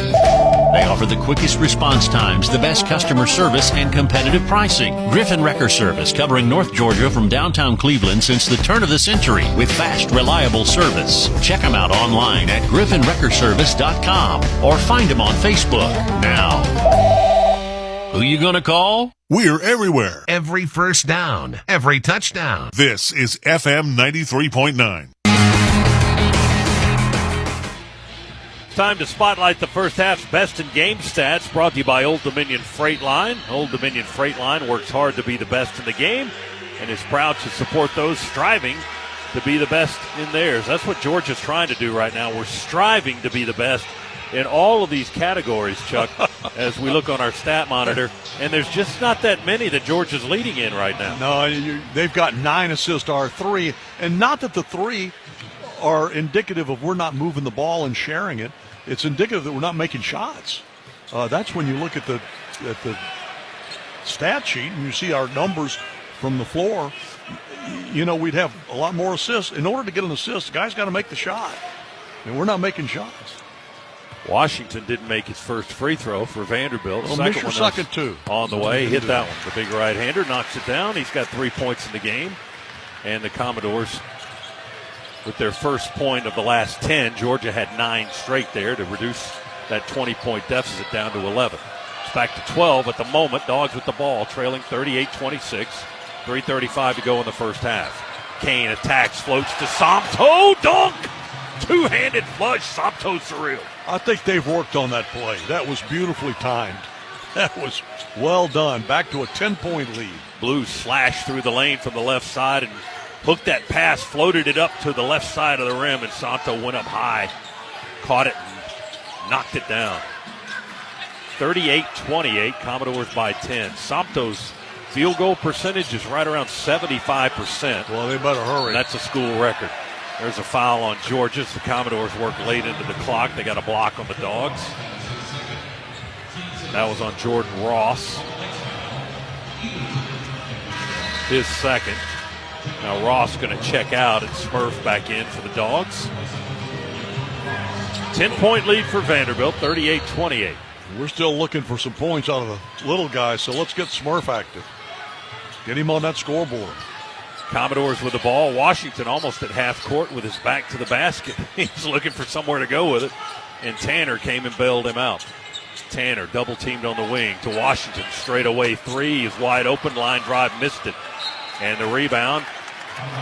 They offer the quickest response times, the best customer service, and competitive pricing. Griffin Wrecker Service, covering North Georgia from downtown Cleveland since the turn of the century with fast, reliable service. Check them out online at griffinwreckerservice.com or find them on Facebook. Now, who you gonna call? We're everywhere. Every first down, every touchdown. This is FM 93.9. Time to spotlight the first half's best in game stats, brought to you by Old Dominion Freight Line. Old Dominion Freight Line works hard to be the best in the game and is proud to support those striving to be the best in theirs. That's what Georgia's trying to do right now. We're striving to be the best in all of these categories, Chuck, as we look on our stat monitor. And there's just not that many that Georgia's leading in right now. No, they've got 9 assists to our 3. And not that the 3 are indicative of we're not moving the ball and sharing it. It's indicative that we're not making shots. That's when you look at the stat sheet and you see our numbers from the floor. We'd have a lot more assists. In order to get an assist, the guy's got to make the shot. And we're not making shots. Washington didn't make his first free throw for Vanderbilt. Second two. On the way, hit that one. The big right-hander knocks it down. He's got 3 points in the game. And the Commodores with their first point of the last 10. Georgia had 9 straight there to reduce that 20-point deficit down to 11. It's back to 12 at the moment. Dogs with the ball, trailing 38-26. 3:35 to go in the first half. Kane attacks, floats to Somto, dunk! Two-handed flush, Somto surreal. I think they've worked on that play. That was beautifully timed. That was well done. Back to a 10-point lead. Blue slashed through the lane from the left side and hooked that pass, floated it up to the left side of the rim, and Santo went up high, caught it, and knocked it down. 38-28, Commodores by 10. Santo's field goal percentage is right around 75%. Well, they better hurry. And that's a school record. There's a foul on Georgia. The Commodores work late into the clock. They got a block on the Dogs. That was on Jordan Ross. His second. Now Ross going to check out and Smurf back in for the Dogs. 10-point lead for Vanderbilt, 38-28. We're still looking for some points out of the little guys, so let's get Smurf active. Get him on that scoreboard. Commodores with the ball. Washington almost at half court with his back to the basket. He's looking for somewhere to go with it, and Tanner came and bailed him out. Tanner double teamed on the wing to Washington. Straight away three is wide open. Line drive, missed it. And the rebound.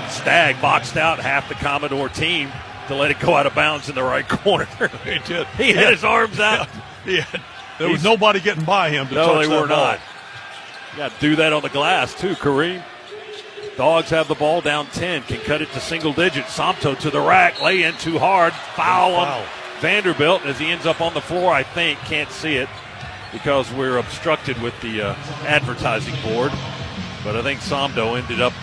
Stagg boxed out half the Commodore team to let it go out of bounds in the right corner. He did. He had his arms out. Yeah. There was nobody getting by him to touch No, they that were ball. not. You got to do that on the glass, too, Kareem. Dogs have the ball down 10. Can cut it to single digits. Somto to the rack. Lay in too hard. Foul on Vanderbilt as he ends up on the floor, I think. Can't see it because we're obstructed with the advertising board. But I think Somto ended up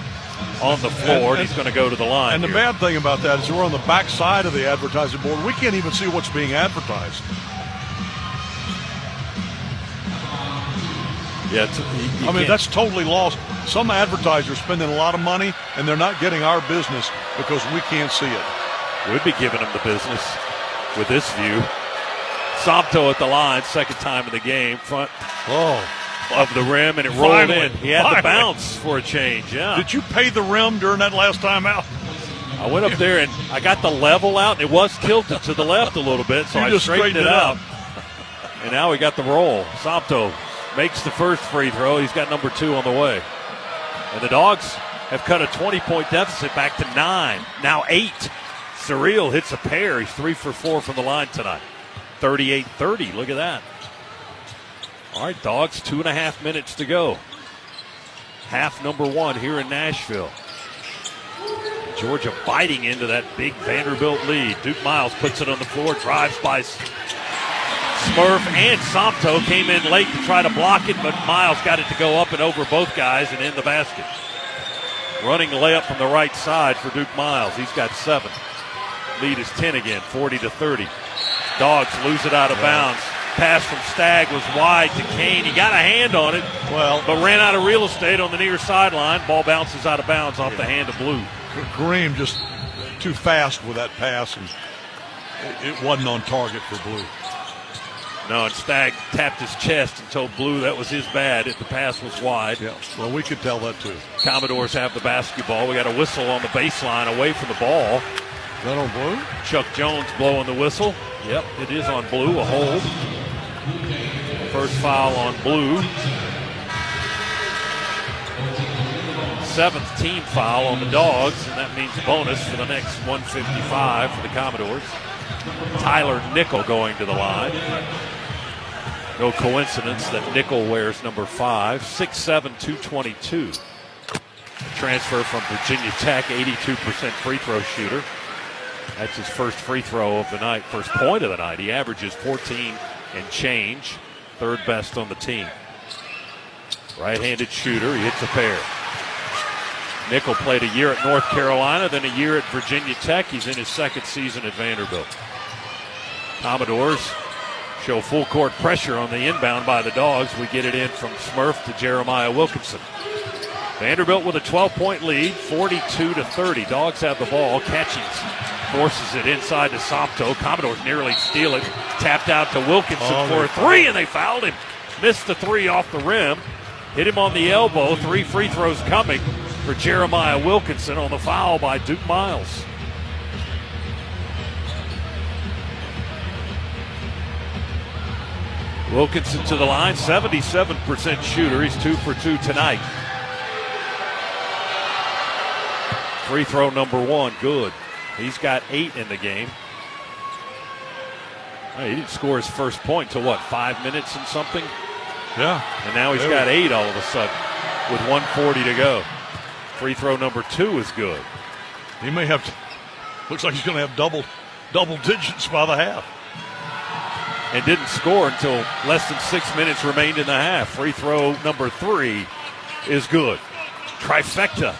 on the floor, and he's going to go to the line. And the bad thing about that is we're on the back side of the advertising board. We can't even see what's being advertised. Yeah, I mean, that's totally lost. Some advertisers spending a lot of money, and they're not getting our business because we can't see it. We'd be giving them the business with this view. Somto at the line, second time in the game, front of the rim, and it rolled in. He had to bounce for a change, yeah. Did you pay the rim during that last time out? I went up there, and I got the level out, and it was tilted to the left a little bit, so I straightened it out. And now we got the roll. Somto makes the first free throw. He's got number 2 on the way. And the Dogs have cut a 20-point deficit back to 9. Now 8. Surreal hits a pair. He's 3 for 4 from the line tonight. 38-30. Look at that. All right, Dogs, 2.5 minutes to go. Half number 1 here in Nashville. Georgia biting into that big Vanderbilt lead. Duke Miles puts it on the floor, drives by Smurf, and Somto came in late to try to block it, but Miles got it to go up and over both guys and in the basket. Running layup from the right side for Duke Miles. He's got 7. Lead is 10 again, 40-30. Dogs lose it out of bounds. Pass from Stagg was wide to Kane. He got a hand on it, but ran out of real estate on the near sideline. Ball bounces out of bounds off the hand of Blue. Kareem just too fast with that pass, and it wasn't on target for Blue. No, and Stagg tapped his chest and told Blue that was his bad if the pass was wide. Yeah, well, we could tell that too. Commodores have the basketball. We got a whistle on the baseline away from the ball. Is that on Blue? Chuck Jones blowing the whistle. Yep, it is on Blue, a hold. First foul on Blue. 7th team foul on the Dogs, and that means bonus for the next 155 for the Commodores. Tyler Nickel going to the line. No coincidence that Nickel wears number 5. 6'7", 222. Transfer from Virginia Tech, 82% free throw shooter. That's his first free throw of the night, first point of the night. He averages 14 and change, 3rd best on the team. Right-handed shooter, he hits a pair. Nickel played a year at North Carolina, then a year at Virginia Tech. He's in his 2nd season at Vanderbilt. Commodores show full court pressure on the inbound by the Dogs. We get it in from Smurf to Jeremiah Wilkinson. Vanderbilt with a 12-point lead, 42-30. Dogs have the ball. Catchings forces it inside to Somto. Commodores nearly steal it. Tapped out to Wilkinson for a 3, and they fouled him. Missed the 3 off the rim. Hit him on the elbow. 3 free throws coming for Jeremiah Wilkinson on the foul by Duke Miles. Wilkinson to the line, 77% shooter. He's 2 for 2 tonight. Free throw number 1, good. He's got 8 in the game. He didn't score his first point till 5 minutes and something? Yeah. And now he's got 8 all of a sudden with 1:40 to go. Free throw number 2 is good. He may have, looks like he's going to have double digits by the half. And didn't score until less than 6 minutes remained in the half. Free throw number 3 is good. Trifecta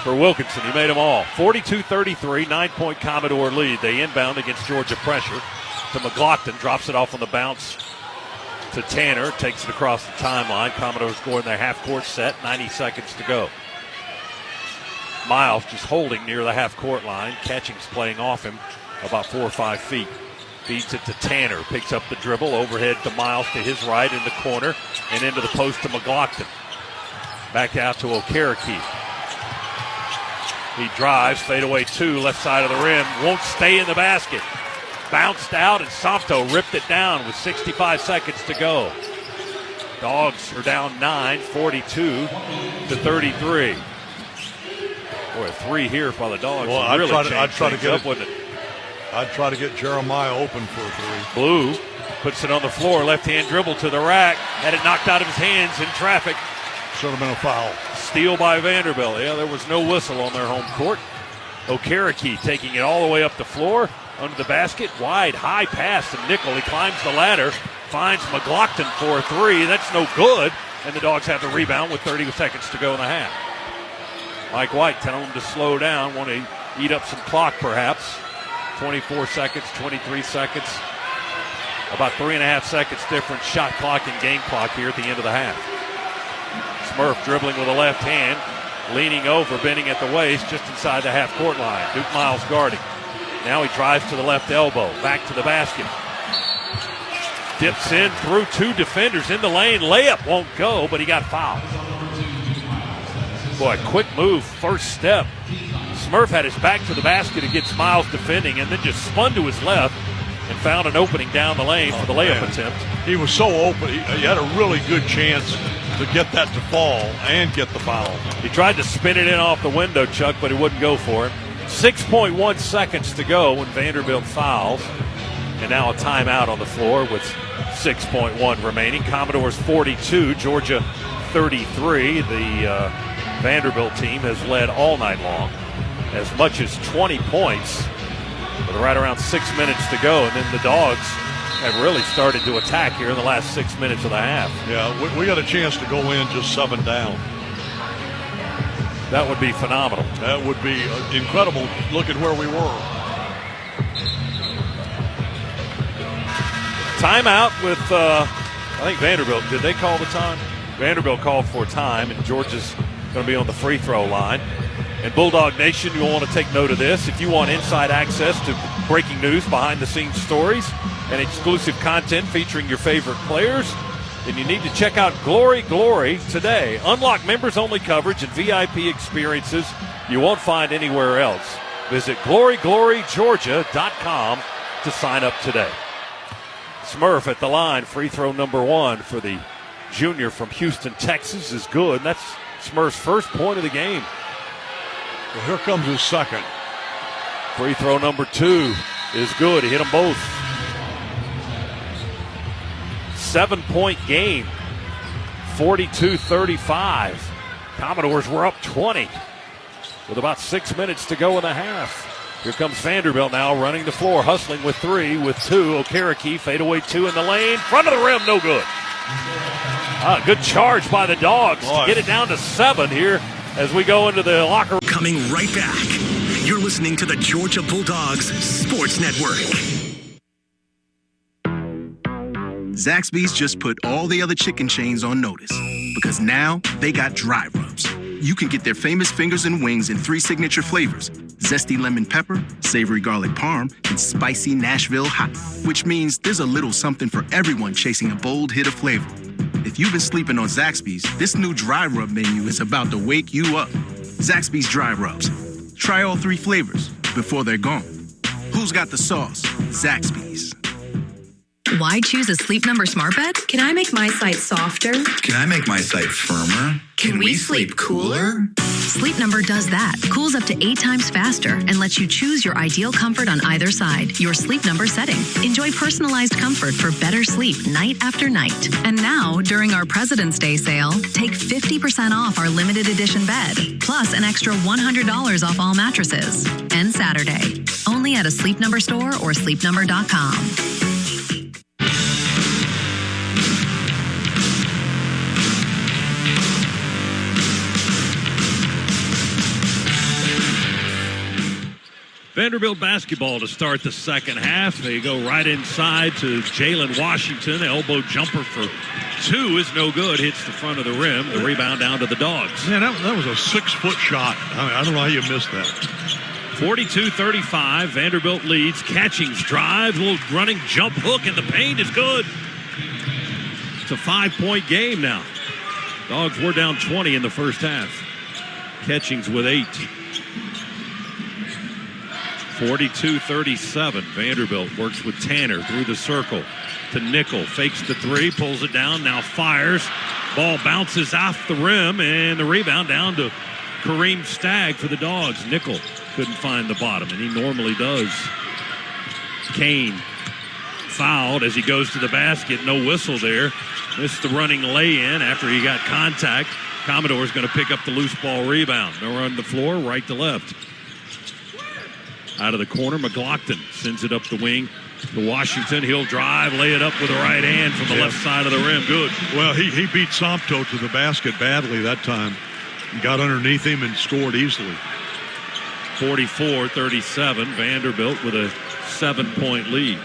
for Wilkinson. He made them all. 42-33, 9-point Commodore lead. They inbound against Georgia pressure. To McLaughlin, drops it off on the bounce to Tanner, takes it across the timeline. Commodores scoring their half-court set, 90 seconds to go. Miles just holding near the half-court line. Catching's playing off him about 4 or 5 feet. Feeds it to Tanner, picks up the dribble, overhead to Miles to his right in the corner, and into the post to McLaughlin. Back out to Okereke. He drives, fadeaway 2, left side of the rim, won't stay in the basket. Bounced out, and Santo ripped it down with 65 seconds to go. Dogs are down 9, 42-33. Boy, 3 here for the Dogs. Well, I'd try to get Jeremiah open for a 3. Blue puts it on the floor, left-hand dribble to the rack, had it knocked out of his hands in traffic. Should have been a foul. Steal by Vanderbilt. Yeah, there was no whistle on their home court. Okereke taking it all the way up the floor, under the basket, wide, high pass to Nickel. He climbs the ladder, finds McLaughlin for a 3. That's no good, and the Dogs have the rebound with 30 seconds to go in the half. Mike White telling them to slow down, want to eat up some clock perhaps. 24 seconds, 23 seconds. About 3.5 seconds difference shot clock and game clock here at the end of the half. Smurf dribbling with the left hand, leaning over, bending at the waist, just inside the half-court line. Duke Miles guarding. Now he drives to the left elbow, back to the basket. Dips in through 2 defenders in the lane. Layup won't go, but he got fouled. Boy, quick move, first step. Smurf had his back to the basket against Miles defending and then just spun to his left and found an opening down the lane for the layup attempt. He was so open. He had a really good chance to get that to fall and get the foul. He tried to spin it in off the window, Chuck, but he wouldn't go for it. 6.1 seconds to go when Vanderbilt fouls. And now a timeout on the floor with 6.1 remaining. Commodores 42, Georgia 33. The Vanderbilt team has led all night long. As much as 20 points with right around 6 minutes to go. And then the Dogs have really started to attack here in the last 6 minutes of the half. Yeah, we got a chance to go in just 7 down. That would be phenomenal. That would be incredible. Look at where we were. Timeout with, I think Vanderbilt. Did they call the time? Vanderbilt called for time, and Georgia's going to be on the free throw line. And Bulldog Nation, you'll want to take note of this. If you want inside access to breaking news, behind-the-scenes stories, and exclusive content featuring your favorite players, then you need to check out Glory Glory today. Unlock members-only coverage and VIP experiences you won't find anywhere else. Visit GloryGloryGeorgia.com to sign up today. Smurf at the line. Free throw number 1 for the junior from Houston, Texas is good. That's Smurf's first point of the game. Well, here comes his second. Free throw number 2 is good. He hit them both. 7-point game, 42-35. Commodores were up 20 with about 6 minutes to go in the half. Here comes Vanderbilt now running the floor, hustling with 3, with 2. Okereke, fadeaway 2 in the lane. Front of the rim, no good. Good charge by the Dogs to get it down to 7 here as we go into the locker room. Coming right back. You're listening to the Georgia Bulldogs Sports Network. Zaxby's just put all the other chicken chains on notice because now they got dry rubs. You can get their famous fingers and wings in 3 signature flavors: zesty lemon pepper, savory garlic parm, and spicy Nashville hot, which means there's a little something for everyone chasing a bold hit of flavor. If you've been sleeping on Zaxby's, this new dry rub menu is about to wake you up. Zaxby's Dry Rubs. Try all 3 flavors before they're gone. Who's got the sauce? Zaxby's. Why choose a Sleep Number smart bed? Can I make my site softer? Can I make my site firmer? Can we sleep cooler? Sleep Number does that. Cools up to 8 times faster and lets you choose your ideal comfort on either side. Your Sleep Number setting. Enjoy personalized comfort for better sleep night after night. And now, during our President's Day sale, take 50% off our limited edition bed, plus an extra $100 off all mattresses. And Saturday. Only at a Sleep Number store or sleepnumber.com. Vanderbilt basketball to start the second half. They go right inside to Jalen Washington. The elbow jumper for 2 is no good. Hits the front of the rim. The rebound down to the Dogs. Man, that was a 6-foot shot. I don't know how you missed that. 42-35. Vanderbilt leads. Catchings drive. Little running jump hook in the paint is good. It's a 5-point game now. Dogs were down 20 in the first half. Catchings with 8. 42-37. Vanderbilt works with Tanner through the circle to Nickel. Fakes the 3, pulls it down, now fires. Ball bounces off the rim, and the rebound down to Kareem Stagg for the Dogs. Nickel couldn't find the bottom, and he normally does. Kane fouled as he goes to the basket. No whistle there. Missed the running lay-in after he got contact. Commodore's going to pick up the loose ball rebound. They'll run the floor right to left. Out of the corner, McLaughlin sends it up the wing to Washington. He'll drive, lay it up with the right hand from the left side of the rim. Good. Well, he beat Sompto to the basket badly that time. He got underneath him and scored easily. 44-37. Vanderbilt with a 7-point lead.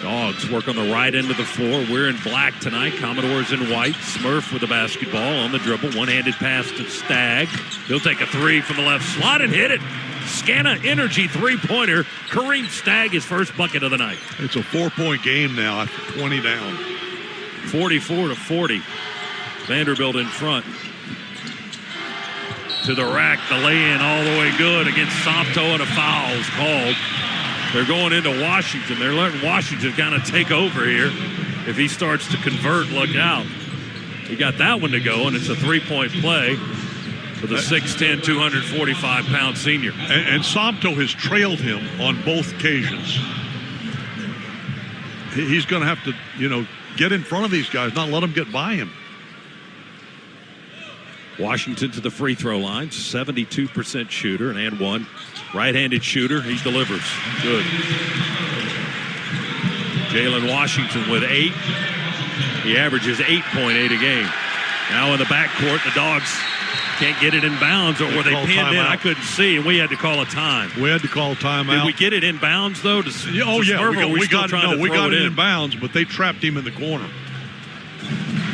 Dogs work on the right end of the floor. We're in black tonight. Commodore's in white. Smurf with the basketball on the dribble. One-handed pass to Stagg. He'll take a 3 from the left slot and hit it. Scana Energy 3-pointer. Kareem Stagg, his first bucket of the night. It's a 4-point game now after 20 down. 44-40. Vanderbilt in front. To the rack, the lay-in all the way good against Sompto, and a foul is called. They're going into Washington. They're letting Washington kind of take over here. If he starts to convert, look out. He got that one to go, and it's a 3-point play for the 6'10", 245-pound senior. And Sompto has trailed him on both occasions. He's going to have to, get in front of these guys, not let them get by him. Washington to the free throw line, 72% shooter, and one right-handed shooter. He delivers. Good. Jalen Washington with 8. He averages 8.8 a game. Now in the backcourt, the Dogs can't get it in bounds, or were they pinned in? I couldn't see, and we had to call a time. We had to call a timeout. Did we get it in bounds, though? We got it in bounds, but they trapped him in the corner.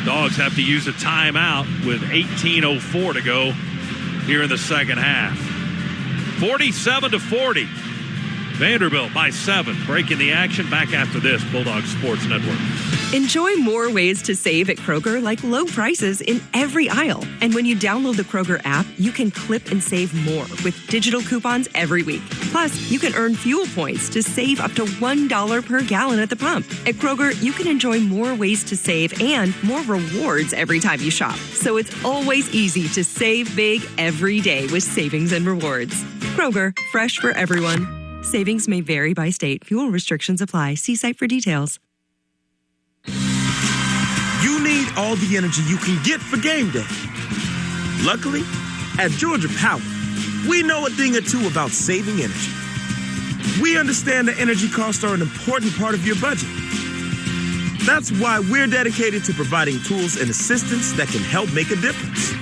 Dogs have to use a timeout with 18:04 to go here in the second half. 47-40. Vanderbilt by 7. Breaking the action. Back after this. Bulldog Sports Network. Enjoy more ways to save at Kroger, like low prices in every aisle. And when you download the Kroger app, you can clip and save more with digital coupons every week. Plus, you can earn fuel points to save up to $1 per gallon at the pump. At Kroger, you can enjoy more ways to save and more rewards every time you shop. So it's always easy to save big every day with savings and rewards. Kroger, fresh for everyone. Savings may vary by state. Fuel restrictions apply. See site for details. You need all the energy you can get for game day. Luckily, at Georgia Power, we know a thing or two about saving energy. We understand that energy costs are an important part of your budget. That's why we're dedicated to providing tools and assistance that can help make a difference,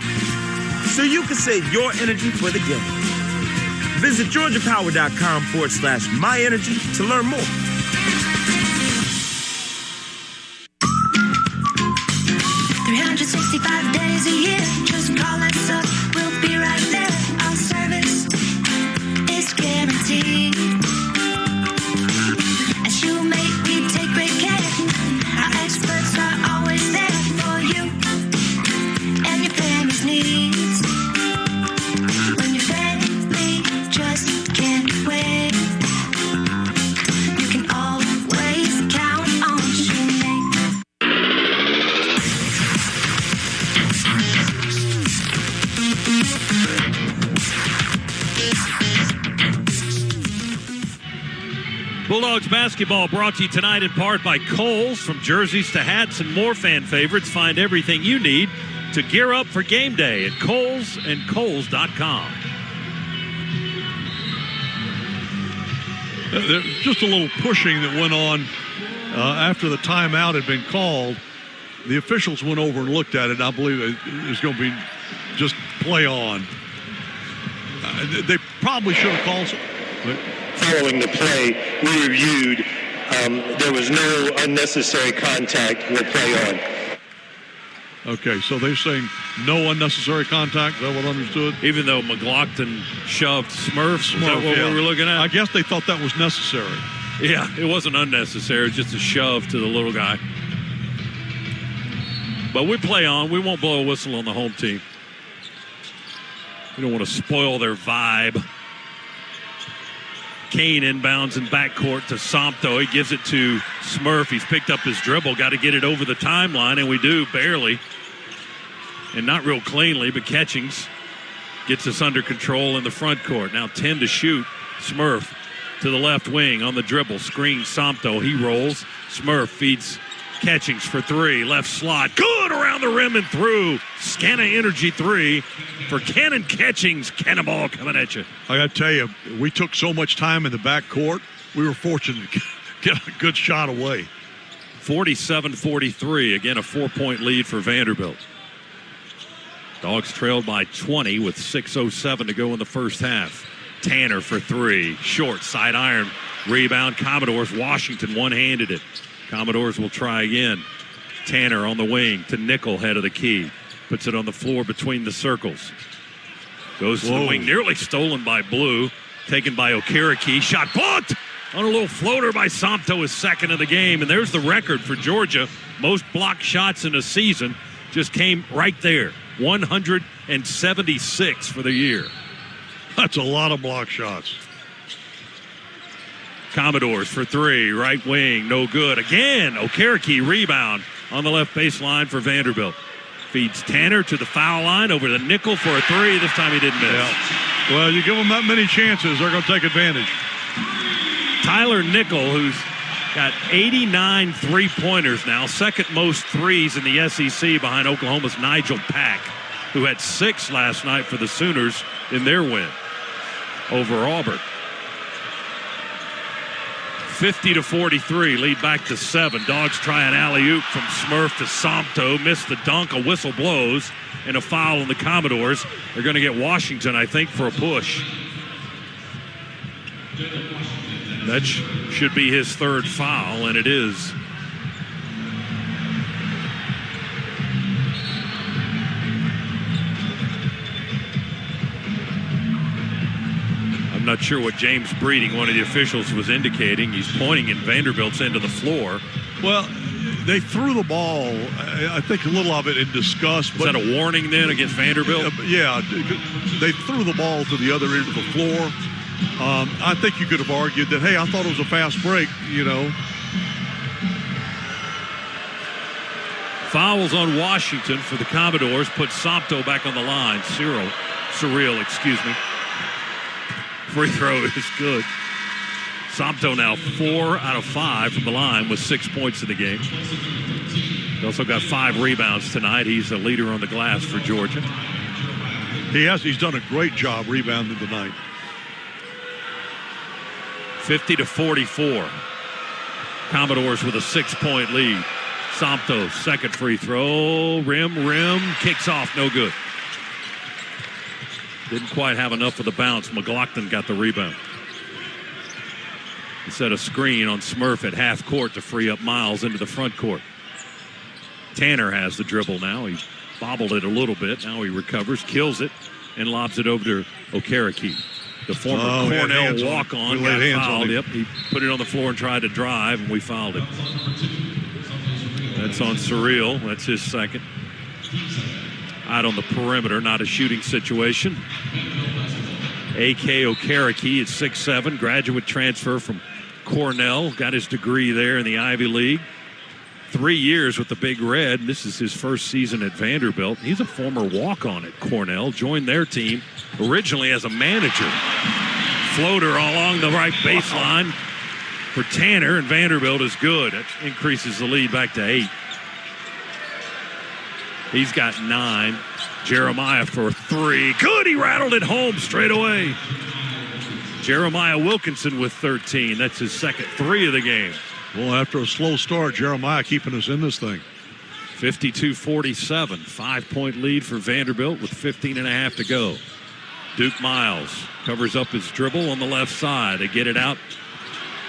so you can save your energy for the game. Visit GeorgiaPower.com/myenergy to learn more. Days a year, just call us up, we'll be right there. Our service is guaranteed. As you make, we take great care. Our experts are always there for you and your family's needs. When your family just can't wait, you can always count Bulldogs basketball brought to you tonight in part by Kohl's. From jerseys to hats and more fan favorites, find everything you need to gear up for game day at Kohl's and Kohl's.com. Just a little pushing that went on after the timeout had been called. The officials went over and looked at it, and I believe it was going to be just play on. They probably should have called it. Following the play, we reviewed. There was no unnecessary contact with play on. Okay, so they're saying no unnecessary contact. Is that what I understood? Even though McLaughlin shoved Smurfs, is that what we were looking at? I guess they thought that was necessary. Yeah, it wasn't unnecessary. It was just a shove to the little guy. But we play on. We won't blow a whistle on the home team. We don't want to spoil their vibe. Kane inbounds in backcourt to Sompto. He gives it to Smurf. He's picked up his dribble. Got to get it over the timeline, and we do, barely. And not real cleanly, but Catchings gets us under control in the front court. Now 10 to shoot. Smurf to the left wing on the dribble. Screen Sompto. He rolls. Smurf feeds Catchings for three. Left slot. Good around the rim and through. Scana Energy three for Cannon Catchings. Cannonball coming at you. I got to tell you, we took so much time in the backcourt. We were fortunate to get a good shot away. 47-43. Again, a 4-point lead for Vanderbilt. Dogs trailed by 20 with 6:07 to go in the first half. Tanner for three. Short side iron. Rebound. Commodores. Washington one-handed it. Commodores will try again. Tanner on the wing to Nickel, head of the key. Puts it on the floor between the circles. Goes to the wing, nearly stolen by Blue. Taken by Okereke. Shot blocked on a little floater by Sompto, his second of the game. And there's the record for Georgia. Most blocked shots in a season just came right there. 176 for the year. That's a lot of block shots. Commodores for three, right wing, no good. Again, Okereke rebound on the left baseline for Vanderbilt. Feeds Tanner to the foul line over the Nickel for a three. This time he didn't miss. Yeah. Well, you give them that many chances, they're going to take advantage. Tyler Nickel, who's got 89 three-pointers now, second most threes in the SEC behind Oklahoma's Nigel Pack, who had 6 last night for the Sooners in their win over Auburn. 50-43, lead back to 7. Dogs try an alley-oop from Smurf to Sompto. Missed the dunk. A whistle blows and a foul on the Commodores. They're going to get Washington, I think, for a push. That should be his third foul, and it is. Not sure what James Breeding, one of the officials, was indicating. He's pointing in Vanderbilt's end of the floor. Well, they threw the ball, I think a little of it in disgust. Is that a warning then against Vanderbilt? Yeah, they threw the ball to the other end of the floor. I think you could have argued that, hey, I thought it was a fast break, you know. Fouls on Washington for the Commodores. Put Sompto back on the line. Surreal, excuse me. Free throw is good. Sompto now 4 out of 5 from the line with 6 points in the game. He also got 5 rebounds tonight. He's the leader on the glass for Georgia. He's done a great job rebounding tonight. 50-44. Commodores with a 6-point lead. Sompto, second free throw. Rim, kicks off, no good. Didn't quite have enough of the bounce. McLaughlin got the rebound. He set a screen on Smurf at half court to free up Miles into the front court. Tanner has the dribble now. He bobbled it a little bit. Now he recovers, kills it, and lobs it over to Okereke. The former Cornell walk-on got fouled. Yep, he put it on the floor and tried to drive, and we fouled him. That's on Surreal. That's his second. Out on the perimeter, not a shooting situation. A.K. Okereke at 6'7", graduate transfer from Cornell. Got his degree there in the Ivy League. 3 years with the Big Red. This is his first season at Vanderbilt. He's a former walk-on at Cornell. Joined their team originally as a manager. Floater along the right baseline. for Tanner, and Vanderbilt is good. That increases the lead back to 8. He's got 9. Jeremiah for 3. Good, he rattled it home straight away. Jeremiah Wilkinson with 13. That's his second 3 of the game. Well, after a slow start, Jeremiah keeping us in this thing. 52-47. 5-point lead for Vanderbilt with 15.5 to go. Duke Miles covers up his dribble on the left side. They get it out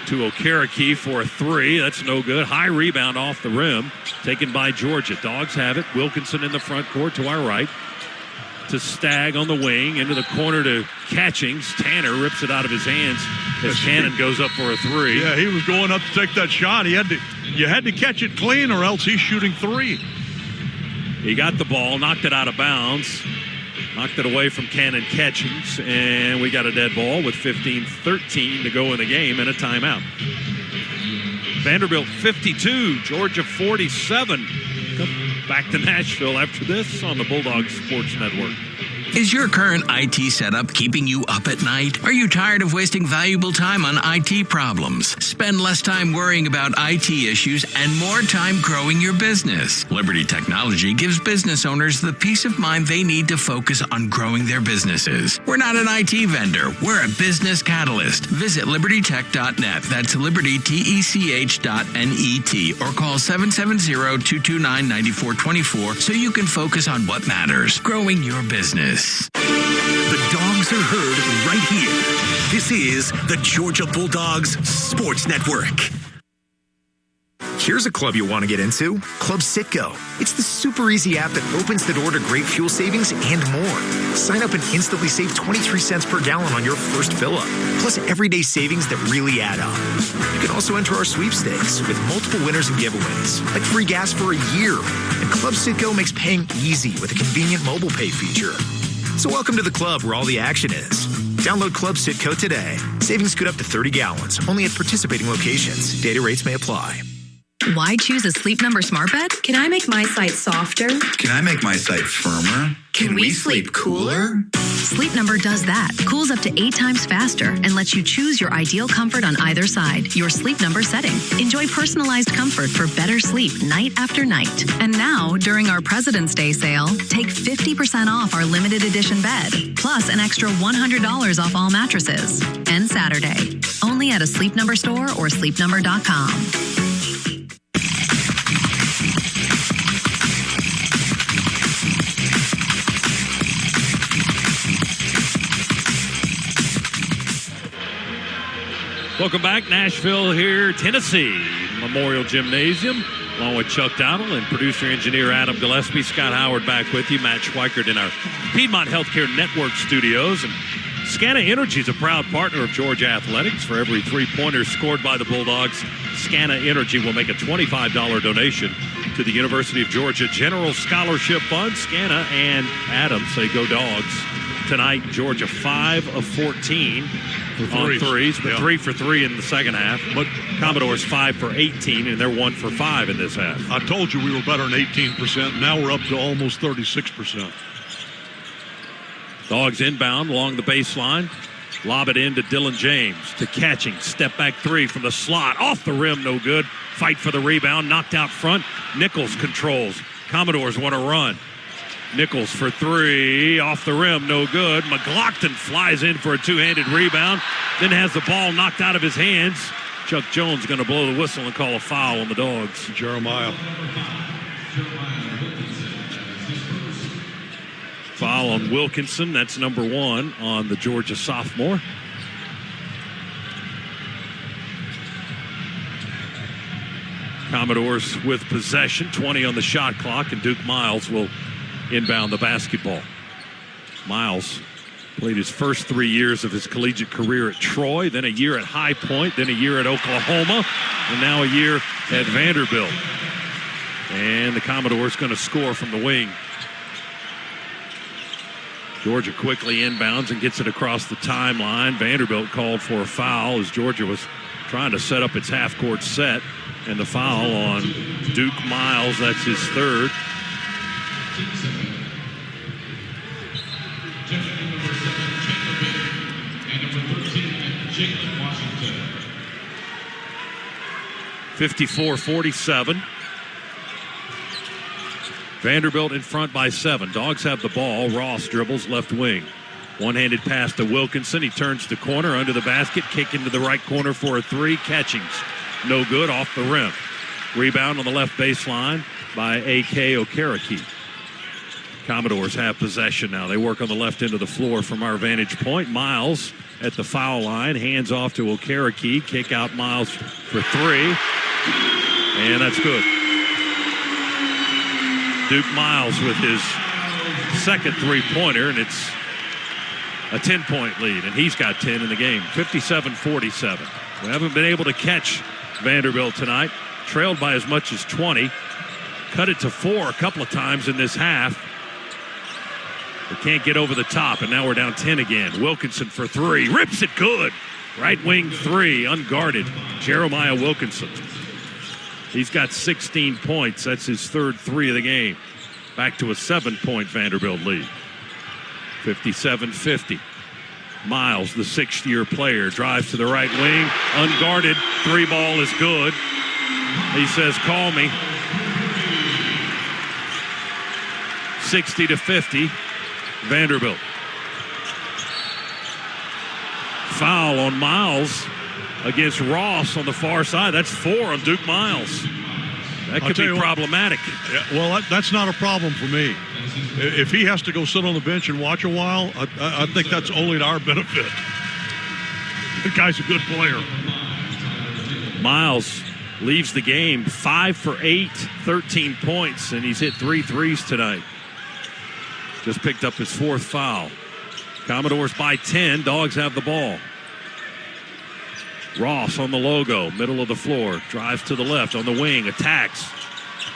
to Okereke for a 3. That's no good. High rebound off the rim. Taken by Georgia. Dogs have it. Wilkinson in the front court to our right. To Stagg on the wing. Into the corner to Catchings. Tanner rips it out of his hands as Cannon goes up for a 3. Yeah, he was going up to take that shot. You had to catch it clean or else he's shooting 3. He got the ball, knocked it out of bounds. Knocked it away from Cannon Catchings, and we got a dead ball with 15-13 to go in the game and a timeout. Vanderbilt 52, Georgia 47. Come back to Nashville after this on the Bulldogs Sports Network. Is your current IT setup keeping you up at night? Are you tired of wasting valuable time on IT problems? Spend less time worrying about IT issues and more time growing your business. Liberty Technology gives business owners the peace of mind they need to focus on growing their businesses. We're not an IT vendor. We're a business catalyst. Visit libertytech.net. That's libertytech.net or call 770-229-9424 so you can focus on what matters, growing your business. The Dogs are heard right here. This is the Georgia Bulldogs Sports Network. Here's a club you want to get into, Club Citgo. It's the super easy app that opens the door to great fuel savings and more. Sign up and instantly save 23 cents per gallon on your first fill-up, plus everyday savings that really add up. You can also enter our sweepstakes with multiple winners and giveaways, like free gas for a year. And Club Citgo makes paying easy with a convenient mobile pay feature. So welcome to the club where all the action is. Download Club Citgo today. Savings good up to 30 gallons, only at participating locations. Data rates may apply. Why choose a Sleep Number smart bed? Can I make my site softer? Can I make my site firmer? Can we sleep cooler? Sleep Number does that. Cools up to 8 times faster and lets you choose your ideal comfort on either side. Your Sleep Number setting. Enjoy personalized comfort for better sleep night after night. And now, during our President's Day sale, take 50% off our limited edition bed, plus an extra $100 off all mattresses. And Saturday. Only at a Sleep Number store or sleepnumber.com. Welcome back, Nashville here, Tennessee, Memorial Gymnasium, along with Chuck Dowdle and producer-engineer Adam Gillespie. Scott Howard back with you, Matt Schweikert in our Piedmont Healthcare Network studios. And Scana Energy is a proud partner of Georgia Athletics. For every 3-pointer scored by the Bulldogs, Scana Energy will make a $25 donation to the University of Georgia General Scholarship Fund. Scana and Adam say go Dogs. Tonight, Georgia 5 of 14 on threes, but 3 for 3 in the second half. But Commodores 5 for 18, and they're 1 for 5 in this half. I told you we were better than 18%. Now we're up to almost 36%. Dogs inbound along the baseline. Lob it in to Dylan James. To Catching. Step back 3 from the slot. Off the rim, no good. Fight for the rebound. Knocked out front. Nichols controls. Commodores want to run. Nichols for 3, off the rim, no good. McLaughlin flies in for a 2-handed rebound, then has the ball knocked out of his hands. Chuck Jones going to blow the whistle and call a foul on the Dogs. Jeremiah. Foul on Wilkinson, that's number 1 on the Georgia sophomore. Commodores with possession, 20 on the shot clock, and Duke Miles will inbound the basketball. Miles played his first 3 years of his collegiate career at Troy, then a year at High Point, then a year at Oklahoma, and now a year at Vanderbilt. And the Commodores going to score from the wing. Georgia quickly inbounds and gets it across the timeline. Vanderbilt called for a foul as Georgia was trying to set up its half-court set. And the foul on Duke Miles, that's his 3rd. 54-47. Vanderbilt in front by 7. Dogs have the ball. Ross dribbles left wing. One-handed pass to Wilkinson. He turns the corner under the basket. Kick into the right corner for a 3. Catchings. No good, off the rim. Rebound on the left baseline by A.K. Okereke. Commodores have possession now. They work on the left end of the floor from our vantage point. Miles at the foul line. Hands off to Okereke. Kick out Miles for 3. And that's good. Duke Miles with his second three-pointer, and it's a 10-point lead, and he's got 10 in the game. 57-47. We haven't been able to catch Vanderbilt tonight. Trailed by as much as 20. Cut it to 4 a couple of times in this half. They can't get over the top, and now we're down 10 again. Wilkinson for 3. Rips it good. Right wing 3, unguarded. Jeremiah Wilkinson. He's got 16 points. That's his third 3 of the game. Back to a 7-point Vanderbilt lead. 57-50. Miles, the 6th-year player, drives to the right wing. Unguarded. 3 ball is good. He says, call me. 60-50. Vanderbilt. Foul on Miles against Ross on the far side. That's 4 on Duke Miles. That could be problematic. Yeah, well, that's not a problem for me. If he has to go sit on the bench and watch a while, I think that's only to our benefit. The guy's a good player. Miles leaves the game 5 for 8, 13 points, and he's hit 3 threes tonight. Just picked up his 4th foul. Commodores by 10. Dogs have the ball. Ross on the logo, middle of the floor. Drives to the left on the wing, attacks.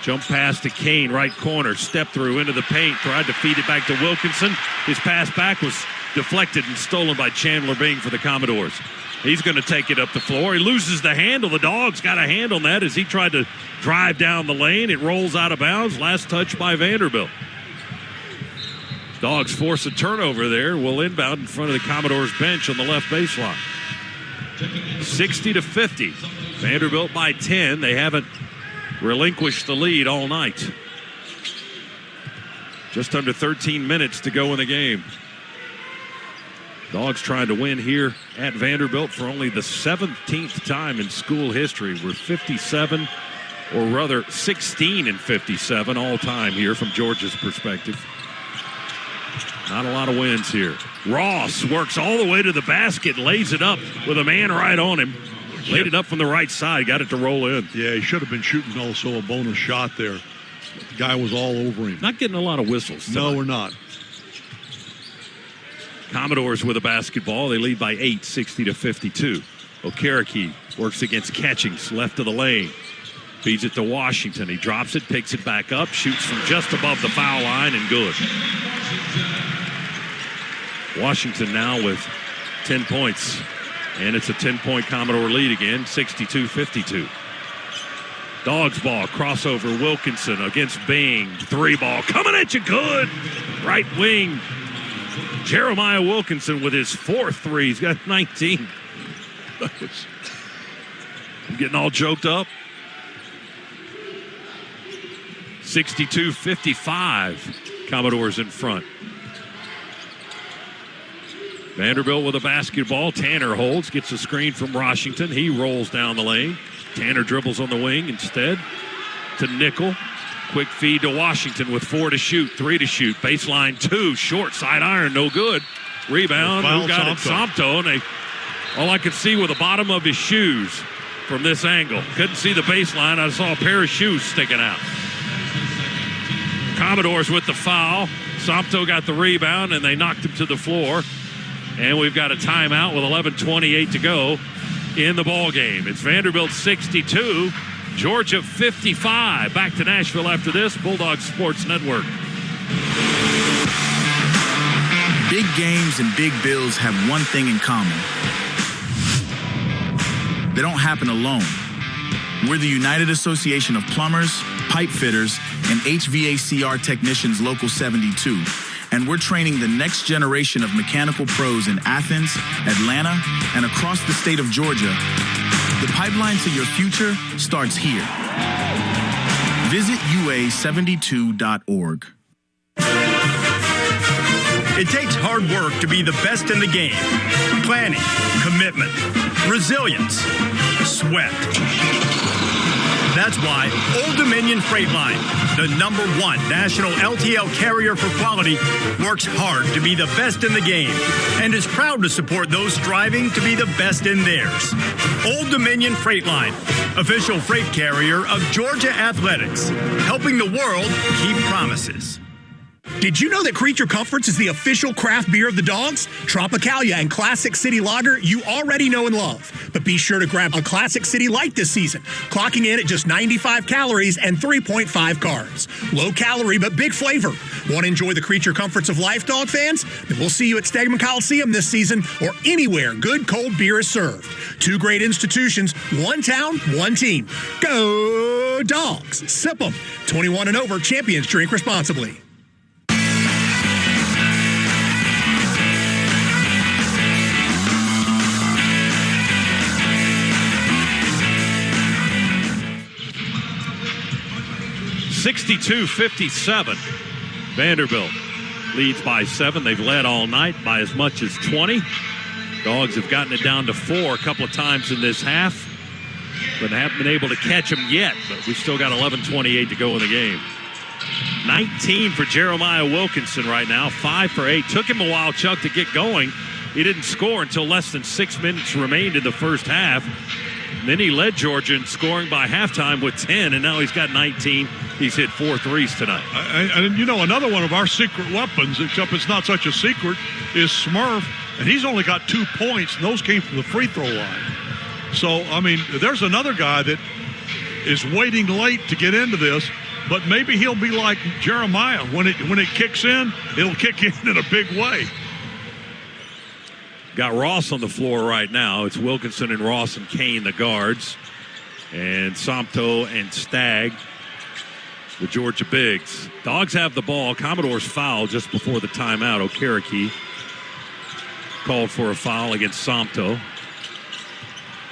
Jump pass to Kane, right corner. Step through into the paint. Tried to feed it back to Wilkinson. His pass back was deflected and stolen by Chandler Bing for the Commodores. He's going to take it up the floor. He loses the handle. The Dogs got a hand on that as he tried to drive down the lane. It rolls out of bounds. Last touch by Vanderbilt. Dogs force a turnover there. Will inbound in front of the Commodores bench on the left baseline. 60-50. Vanderbilt by 10. They haven't relinquished the lead all night. Just under 13 minutes to go in the game. Dogs trying to win here at Vanderbilt for only the 17th time in school history. We're 57, or rather 16 and 57 all time here from Georgia's perspective. Not a lot of wins here. Ross works all the way to the basket, lays it up with a man right on him. Laid it up from the right side, got it to roll in. Yeah, he should have been shooting also a bonus shot there. The guy was all over him. Not getting a lot of whistles tonight. No, we're not. Commodores with a basketball. They lead by 8, 60-52. Okereke works against Catchings, left of the lane. Feeds it to Washington. He drops it, picks it back up, shoots from just above the foul line, and good. Washington now with 10 points. And it's a 10-point Commodore lead again, 62-52. Dogs ball, crossover, Wilkinson against Bing. 3 ball, coming at you good. Right wing, Jeremiah Wilkinson with his 4th 3. He's got 19. I'm getting all joked up. 62-55. Commodores in front. Vanderbilt with a basketball. Tanner holds, gets a screen from Washington. He rolls down the lane. Tanner dribbles on the wing instead to Nickel. Quick feed to Washington with 4 to shoot, 3 to shoot. Baseline 2, short side iron, no good. Rebound, who got it? Somto. And all I could see were the bottom of his shoes from this angle. Couldn't see the baseline. I saw a pair of shoes sticking out. Commodores with the foul. Somto got the rebound, and they knocked him to the floor. And we've got a timeout with 11:28 to go in the ball game. It's Vanderbilt 62, Georgia 55. Back to Nashville after this. Bulldog Sports Network. Big games and big bills have one thing in common. They don't happen alone. We're the United Association of Plumbers, Pipe Fitters, and HVACR Technicians Local 72. And we're training the next generation of mechanical pros in Athens, Atlanta, and across the state of Georgia The pipeline to your future starts here. Visit ua72.org. It takes hard work to be the best in the game. Planning, commitment, resilience, sweat. That's why Old Dominion Freight Line, the #1 national LTL carrier for quality, works hard to be the best in the game and is proud to support those striving to be the best in theirs. Old Dominion Freight Line, official freight carrier of Georgia Athletics, helping the world keep promises. Did you know that Creature Comforts is the official craft beer of the Dogs? Tropicalia and Classic City Lager you already know and love. But be sure to grab a Classic City Light this season, clocking in at just 95 calories and 3.5 carbs. Low calorie but big flavor. Want to enjoy the creature comforts of life, dog fans? Then we'll see you at Stegman Coliseum this season or anywhere good cold beer is served. 2 great institutions, 1 town, 1 team. Go Dogs! Sip 'em. 21 and over, champions drink responsibly. (62-57). Vanderbilt leads by 7. They've led all night by as much as 20. Dogs have gotten it down to 4 a couple of times in this half, but haven't been able to catch them yet. But we still got 11:28 to go in the game. 19 for Jeremiah Wilkinson right now, 5 for 8. Took him a while, Chuck, to get going. He didn't score until less than 6 minutes remained in the first half. And then he led Georgia in scoring by halftime with 10, and now he's got 19. He's hit 4 threes tonight. And you know, another one of our secret weapons, except it's not such a secret, is Smurf, and he's only got 2 points, and those came from the free throw line. So, I mean, there's another guy that is waiting late to get into this, but maybe he'll be like Jeremiah. When it kicks in, it'll kick in a big way. Got Ross on the floor right now. It's Wilkinson and Ross and Kane, the guards. And Somto and Stagg, the Georgia bigs. Dogs have the ball. Commodores foul just before the timeout. Okereke called for a foul against Somto.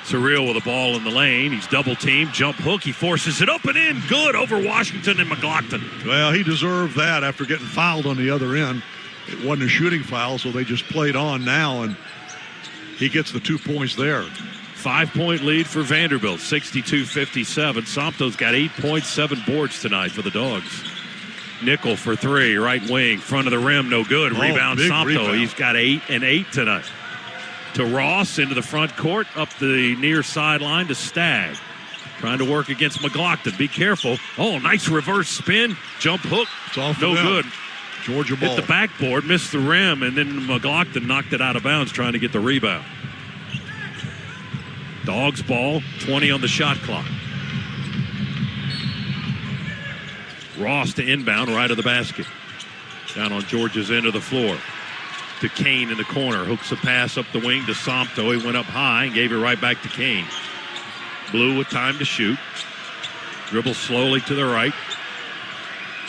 Surreal with the ball in the lane. He's double teamed. Jump hook. He forces it up and in. Good over Washington and McLaughlin. Well, he deserved that after getting fouled on the other end. It wasn't a shooting foul, so they just played on now, and he gets the 2 points there. 5-point lead for Vanderbilt, 62-57. Somto's got 8 points, 7 boards tonight for the Dogs. Nickel for 3, right wing, front of the rim, no good. Rebound Somto. Rebound. He's got 8 and 8 tonight. To Ross into the front court, up the near sideline to Stagg. Trying to work against McLaughlin. Be careful. Oh, nice reverse spin. Jump hook. It's off no good. Georgia ball. Hit the backboard, missed the rim, and then McLaughlin knocked it out of bounds trying to get the rebound. Dogs ball, 20 on the shot clock. Ross to inbound, right of the basket. Down on Georgia's end of the floor. To Kane in the corner. Hooks a pass up the wing to Somto. He went up high and gave it right back to Kane. Blue with time to shoot. Dribbles slowly to the right.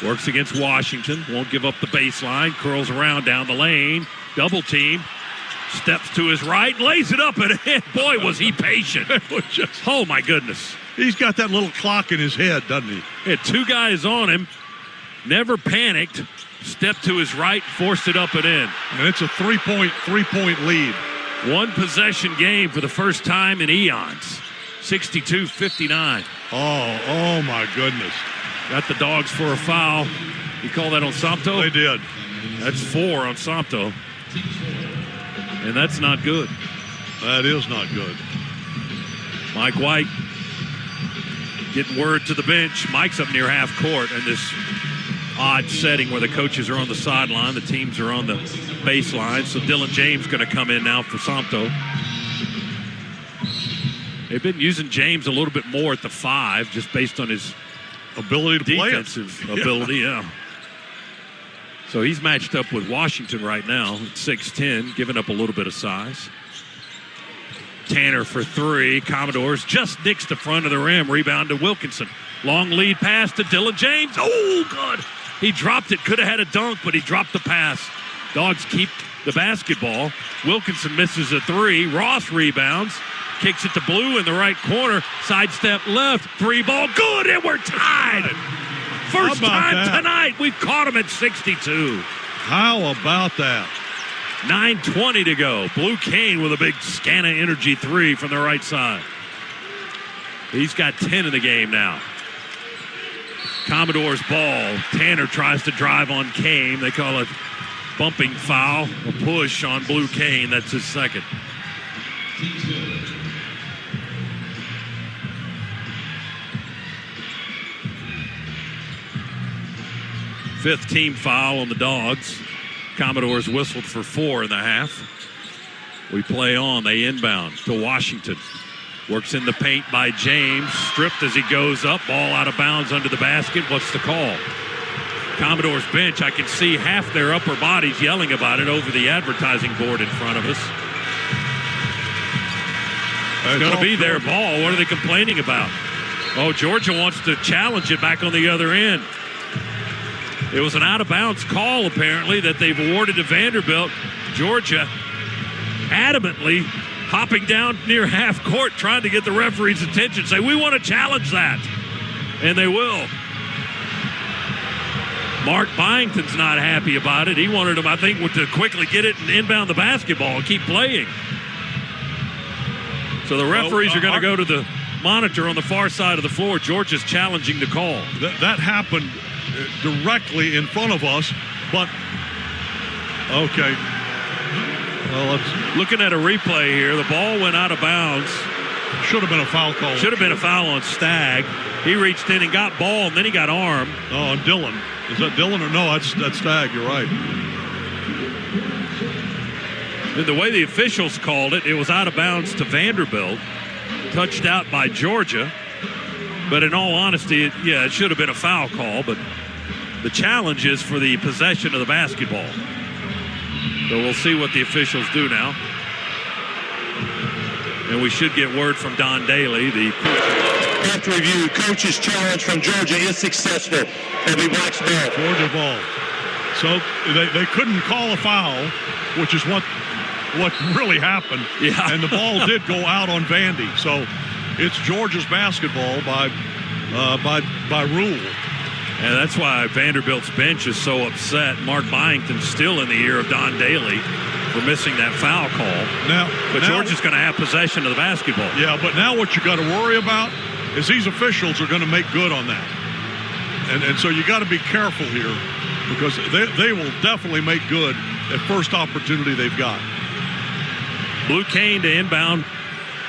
Works against Washington. Won't give up the baseline. Curls around down the lane. Double team. Steps to his right. Lays it up and in. Boy, was he patient. Oh, my goodness. He's got that little clock in his head, doesn't he? Had 2 guys on him. Never panicked. Stepped to his right. Forced it up and in. And it's a three-point lead. 1 possession game for the first time in eons. 62-59. Oh, my goodness. Got the Dogs for a foul. You call that on Somto? They did. That's 4 on Somto. And that's not good. That is not good. Mike White getting word to the bench. Mike's up near half court in this odd setting where the coaches are on the sideline, the teams are on the baseline. So Dylan James going to come in now for Somto. They've been using James a little bit more at the 5 just based on his ability to play. Defensive ability, yeah. So he's matched up with Washington right now at 6'10", giving up a little bit of size. Tanner for 3. Commodores just nicks the front of the rim. Rebound to Wilkinson. Long lead pass to Dylan James. Oh, good. He dropped it. Could have had a dunk, but he dropped the pass. Dogs keep the basketball. Wilkinson misses a 3. Ross rebounds. kicks it to Blue in the right corner. Sidestep left. 3 ball. Good, and we're tied. First time tonight we've caught him at 62. How about that? 9:20 to go. Blue Kane with a big Scana Energy 3 from the right side. He's got 10 in the game now. Commodores ball. Tanner tries to drive on Kane. They call it bumping foul. A push on Blue Kane. That's his second. Fifth team foul on the Dogs. Commodores whistled for 4 in the half. We play on. They inbound to Washington. Works in the paint by James. Stripped as he goes up. Ball out of bounds under the basket. What's the call? Commodores bench. I can see half their upper bodies yelling about it over the advertising board in front of us. It's going to be their ball. What are they complaining about? Oh, Georgia wants to challenge it back on the other end. It was an out-of-bounds call, apparently, that they've awarded to Vanderbilt. Georgia adamantly hopping down near half court, trying to get the referee's attention, say, we want to challenge that. And they will. Mark Byington's not happy about it. He wanted him, I think, to quickly get it and inbound the basketball and keep playing. So the referees are going to go to the monitor on the far side of the floor. Georgia's challenging the call. That happened directly in front of us, but okay. Well, looking at a replay here, the ball went out of bounds. Should have been a foul call. Should have been a foul on Stagg. He reached in and got ball, and then he got armed. Oh, and Dillon. Is that Dillon or no? That's Stagg. You're right. And the way the officials called it, it was out of bounds to Vanderbilt, touched out by Georgia. But in all honesty, it should have been a foul call. But the challenge is for the possession of the basketball. So we'll see what the officials do now. And we should get word from Don Daly, the After review, coach's challenge from Georgia is successful. It'll be Black's ball. Georgia ball. So they couldn't call a foul, which is what really happened. Yeah. And the ball did go out on Vandy. So it's Georgia's basketball by rule. And that's why Vanderbilt's bench is so upset. Mark Byington's still in the ear of Don Daly for missing that foul call. But Georgia's going to have possession of the basketball. Yeah, but now what you got to worry about is these officials are going to make good on that. And so you got to be careful here because they will definitely make good at first opportunity they've got. Blue Kane to inbound.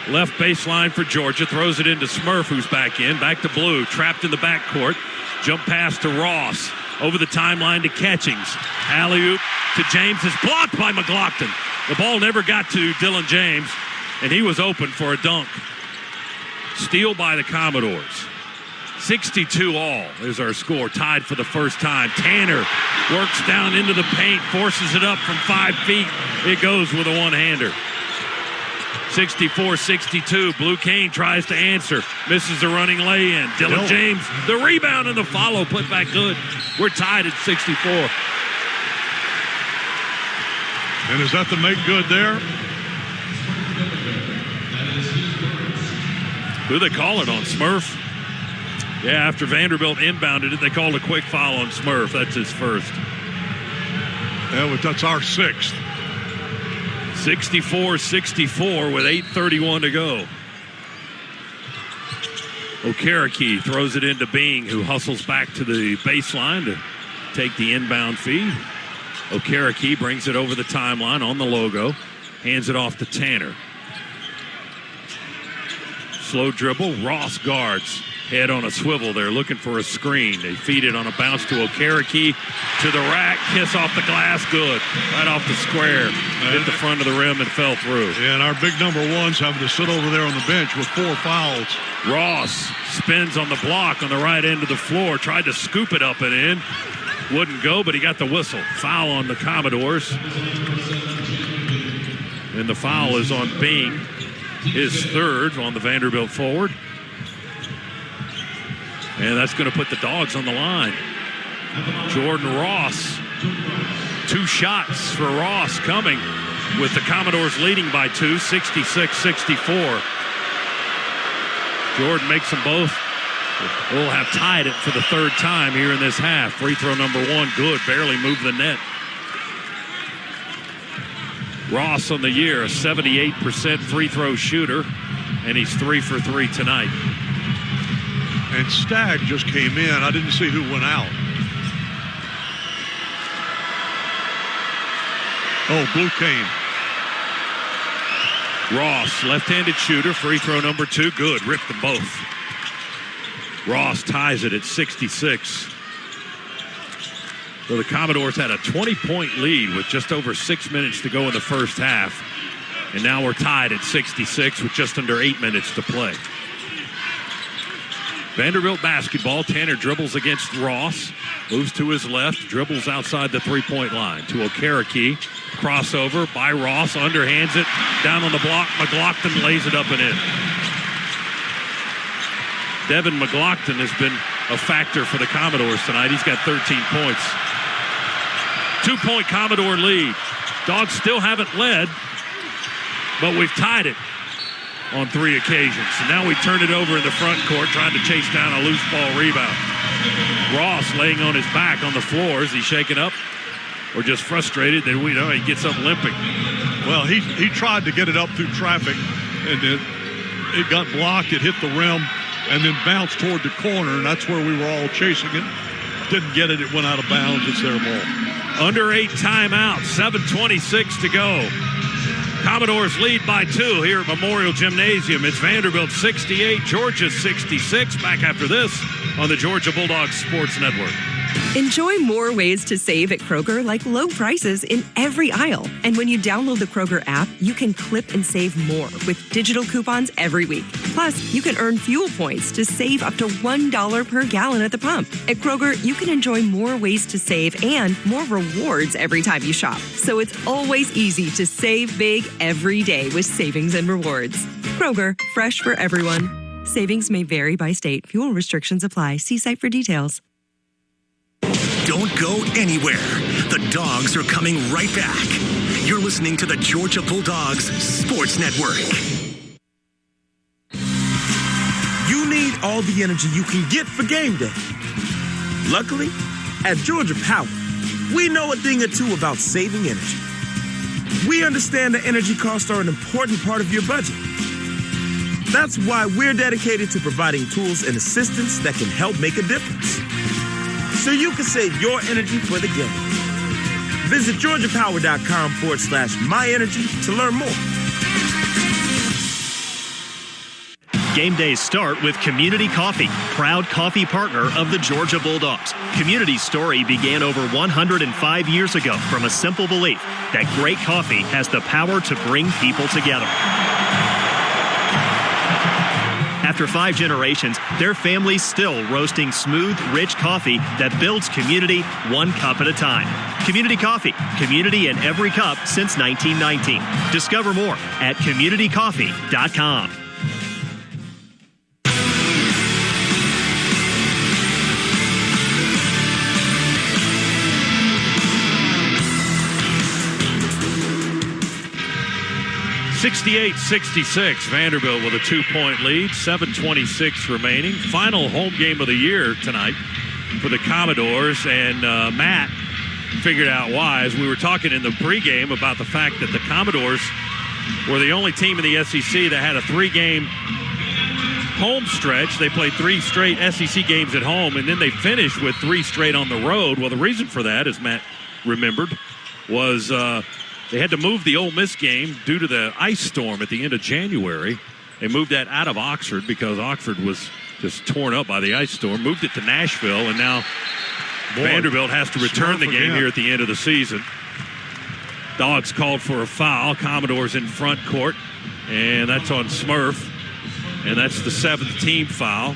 Left baseline for Georgia. Throws it into Smurf, who's back in. Back to Blue. Trapped in the backcourt. Jump pass to Ross. Over the timeline to Catchings. Alley-oop to James is blocked by McLaughlin. The ball never got to Dylan James, and he was open for a dunk. Steal by the Commodores. 62 all is our score. Tied for the first time. Tanner works down into the paint. Forces it up from 5 feet. It goes with a one-hander. 64-62. Blue Kane tries to answer. Misses the running lay-in. Dylan James, the rebound and the follow. Put back good. We're tied at 64. And is that the make good there? Who they call it on? Smurf? Yeah, after Vanderbilt inbounded it, they called a quick foul on Smurf. That's his first. Yeah, but that's our sixth. 64-64 with 8:31 to go. Okereke throws it into Bing, who hustles back to the baseline to take the inbound feed. Okereke brings it over the timeline on the logo. Hands it off to Tanner. Slow dribble. Ross guards. Head on a swivel. They're looking for a screen. They feed it on a bounce to Okereke. To the rack. Kiss off the glass. Good. Right off the square. Hit the front of the rim and fell through. Yeah, and our big number one's having to sit over there on the bench with 4 fouls. Ross spins on the block on the right end of the floor. Tried to scoop it up and in. Wouldn't go, but he got the whistle. Foul on the Commodores. And the foul is on Bing. His third on the Vanderbilt forward. And that's going to put the Dogs on the line. Jordan Ross. 2 shots for Ross coming with the Commodores leading by 2, 66-64. Jordan makes them both. We'll have tied it for the third time here in this half. Free throw number 1, good. Barely moved the net. Ross on the year, a 78% free throw shooter, and he's 3 for 3 tonight. And Stagg just came in. I didn't see who went out. Oh, Blue Cane. Ross, left-handed shooter, free throw number 2, good. Ripped them both. Ross ties it at 66. So the Commodores had a 20-point lead with just over 6 minutes to go in the first half. And now we're tied at 66 with just under 8 minutes to play. Vanderbilt basketball. Tanner dribbles against Ross. Moves to his left. Dribbles outside the three-point line to Okereke. Crossover by Ross. Underhands it. Down on the block. McLaughlin lays it up and in. Devin McLaughlin has been a factor for the Commodores tonight. He's got 13 points. 2-point Commodore lead. Dogs still haven't led, but we've tied it on 3 occasions. And now we turn it over in the front court, trying to chase down a loose ball rebound. Ross laying on his back on the floor. Is he shaken up or just frustrated that we know he gets up limping? Well, he tried to get it up through traffic, and it got blocked. It hit the rim and then bounced toward the corner, and that's where we were all chasing it. Didn't get it. It went out of bounds. It's their ball. Under 8 timeout. 7:26 to go. Commodores lead by 2 here at Memorial Gymnasium. It's Vanderbilt 68, Georgia 66. Back after this on the Georgia Bulldogs Sports Network. Enjoy more ways to save at Kroger, like low prices in every aisle. And when you download the Kroger app, you can clip and save more with digital coupons every week. Plus, you can earn fuel points to save up to $1 per gallon at the pump. At Kroger, you can enjoy more ways to save and more rewards every time you shop. So it's always easy to save big every day with savings and rewards. Kroger, fresh for everyone. Savings may vary by state. Fuel restrictions apply. See site for details. Don't go anywhere. The Dogs are coming right back. You're listening to the Georgia Bulldogs Sports Network. You need all the energy you can get for game day. Luckily, at Georgia Power, we know a thing or two about saving energy. We understand that energy costs are an important part of your budget. That's why we're dedicated to providing tools and assistance that can help make a difference, so you can save your energy for the game. Visit GeorgiaPower.com/myenergy to learn more. Game days start with Community Coffee, proud coffee partner of the Georgia Bulldogs. Community's story began over 105 years ago from a simple belief that great coffee has the power to bring people together. After 5 generations, their family's still roasting smooth, rich coffee that builds community 1 cup at a time. Community Coffee, community in every cup since 1919. Discover more at communitycoffee.com. (68-66), Vanderbilt with a 2-point lead, 7:26 remaining. Final home game of the year tonight for the Commodores, and Matt figured out why. As we were talking in the pregame about the fact that the Commodores were the only team in the SEC that had a 3-game home stretch. They played 3 straight SEC games at home, and then they finished with 3 straight on the road. Well, the reason for that, as Matt remembered, was they had to move the Ole Miss game due to the ice storm at the end of January. They moved that out of Oxford because Oxford was just torn up by the ice storm. Moved it to Nashville, and now Vanderbilt has to return the game here at the end of the season. Dogs called for a foul. Commodores in front court, and that's on Smurf. And that's the 7th team foul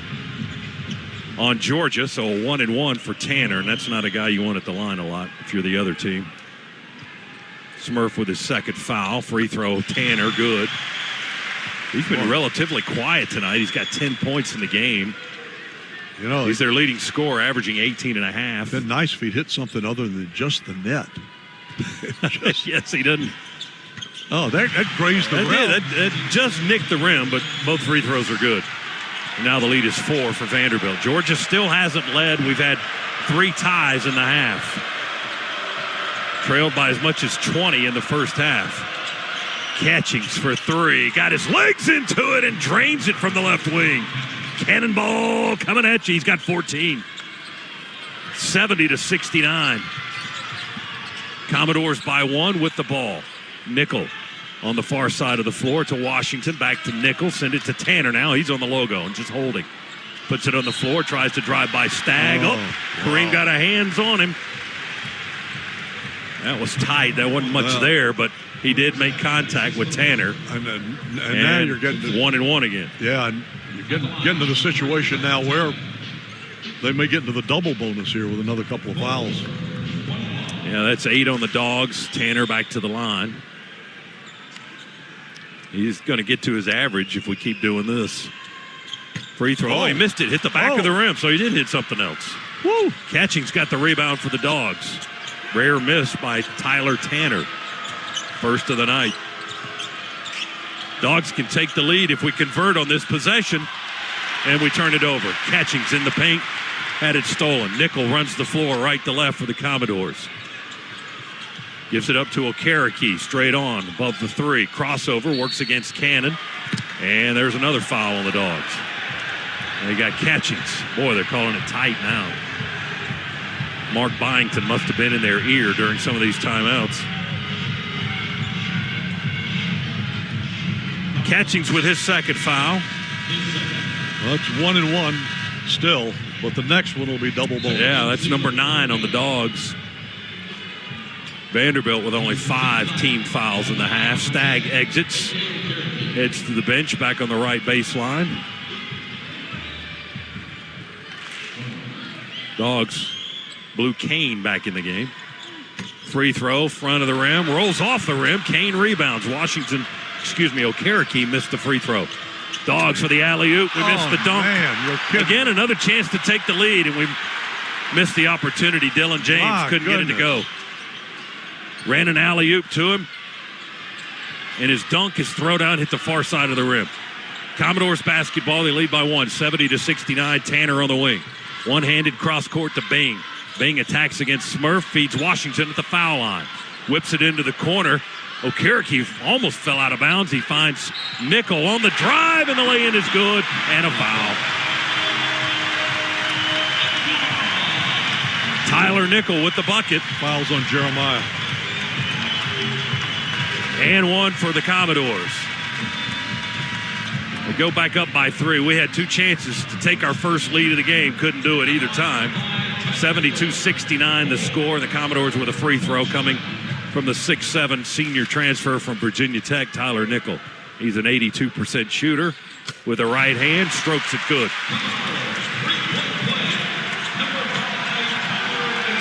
on Georgia, so a 1-and-1 for Tanner, and that's not a guy you want at the line a lot if you're the other team. Smurf with his 2nd foul. Free throw, Tanner, good. He's been relatively quiet tonight. He's got 10 points in the game. You know, he's their leading scorer, averaging 18.5. It's been nice if he'd hit something other than just the net. Yes, he didn't. Oh, that grazed the rim. That just nicked the rim, but both free throws are good. And now the lead is 4 for Vanderbilt. Georgia still hasn't led. We've had 3 ties in the half. Trailed by as much as 20 in the first half. Catchings for 3. Got his legs into it and drains it from the left wing. Cannonball coming at you. He's got 14. 70-69. Commodores by 1 with the ball. Nickel on the far side of the floor to Washington. Back to Nickel. Send it to Tanner now. He's on the logo and just holding. Puts it on the floor. Tries to drive by Stagg. Kareem got a hands on him. That was tight. That wasn't much there, but he did make contact with Tanner. And now you're getting to 1-1 again. Yeah, and you're getting to the situation now where they may get into the double bonus here with another couple of fouls. Yeah, that's 8 on the Dogs. Tanner back to the line. He's going to get to his average if we keep doing this. Free throw. Oh, he missed it. Hit the back of the rim, so he did hit something else. Woo! Catching's got the rebound for the Dogs. Rare miss by Tyler Tanner. First of the night. Dogs can take the lead if we convert on this possession. And we turn it over. Catching's in the paint. Had it stolen. Nickel runs the floor right to left for the Commodores. Gives it up to Okereke. Straight on. Above the 3. Crossover. Works against Cannon. And there's another foul on the Dogs. They got Catchings. Boy, they're calling it tight now. Mark Byington must have been in their ear during some of these timeouts. Catchings with his second foul. Well, it's 1-1 still, but the next one will be double bonus. Yeah, that's number 9 on the Dogs. Vanderbilt with only 5 team fouls in the half. Stagg exits, heads to the bench, back on the right baseline. Dogs blew Kane back in the game. Free throw, front of the rim, rolls off the rim. Kane rebounds. Okereke missed the free throw. Dogs for the alley-oop. We missed the dunk. Man, again, another chance to take the lead, and we missed the opportunity. Dylan James couldn't get it to go. Ran an alley-oop to him, and his dunk, his throwdown, hit the far side of the rim. Commodores basketball, they lead by 1, 70-69. Tanner on the wing. One-handed cross-court to Bing. Bing attacks against Smurf, feeds Washington at the foul line. Whips it into the corner. Okereke almost fell out of bounds. He finds Nickel on the drive, and the lay-in is good, and a foul. Tyler Nickel with the bucket. Fouls on Jeremiah. And 1 for the Commodores. We go back up by 3. We had 2 chances to take our first lead of the game. Couldn't do it either time. 72-69 the score. The Commodores with a free throw coming from the 6'7" senior transfer from Virginia Tech, Tyler Nickel. He's an 82% shooter with a right hand. Strokes it good.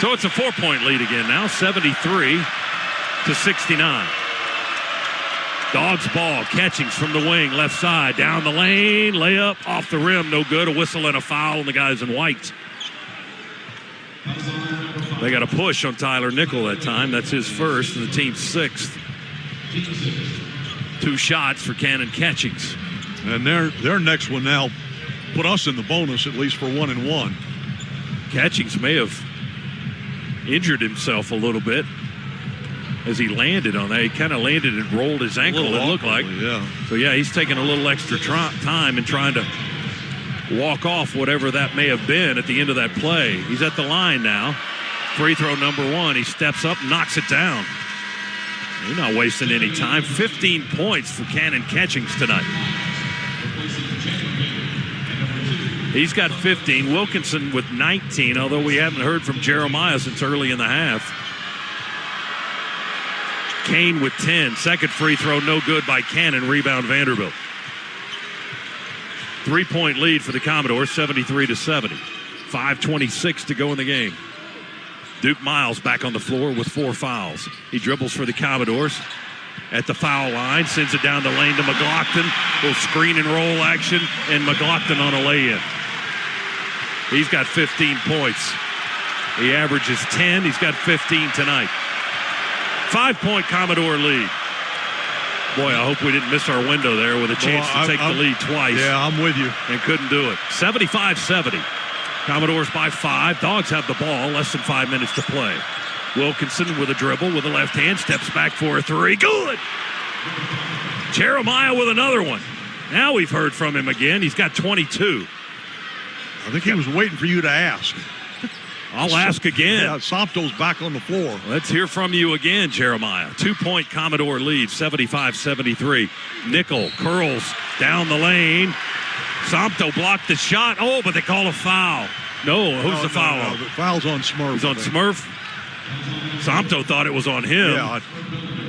So it's a 4-point lead again now, 73-69. Dogs ball, Catchings from the wing, left side, down the lane, layup, off the rim, no good. A whistle and a foul, and the guys in white. They got a push on Tyler Nickel that time. That's his first, and the team's 6th. 2 shots for Cannon Catchings. And their next one now put us in the bonus, at least for 1-1. Catchings may have injured himself a little bit as he landed on that. He kind of landed and rolled his ankle, it looked like. Yeah. So, yeah, he's taking a little extra time and trying to walk off whatever that may have been at the end of that play. He's at the line now. Free throw number 1. He steps up, knocks it down. He's not wasting any time. 15 points for Cannon Catchings tonight. He's got 15. Wilkinson with 19, although we haven't heard from Jeremiah since early in the half. Kane with 10. Second free throw, no good by Cannon. Rebound Vanderbilt. 3-point lead for the Commodores, 73-70. 5:26 to go in the game. Duke Miles back on the floor with 4 fouls. He dribbles for the Commodores at the foul line, sends it down the lane to McLaughlin. Little screen and roll action, and McLaughlin on a lay-in. He's got 15 points. He averages 10. He's got 15 tonight. 5-point Commodore lead. Boy, I hope we didn't miss our window there with a chance to take the lead twice. Yeah, I'm with you. And couldn't do it. 75-70. Commodores by 5. Dogs have the ball. Less than 5 minutes to play. Wilkinson with a dribble with the left hand. Steps back for a 3. Good! Jeremiah with another one. Now we've heard from him again. He's got 22. I think he was waiting for you to ask. I'll ask again. Yeah, Sompto's back on the floor. Let's hear from you again, Jeremiah. 2-point Commodore lead, 75-73. Nickel curls down the lane. Sompto blocked the shot. Oh, but they call a foul. No, who's the foul? No, the foul's on Smurf. It's on Smurf. Sompto thought it was on him. Yeah.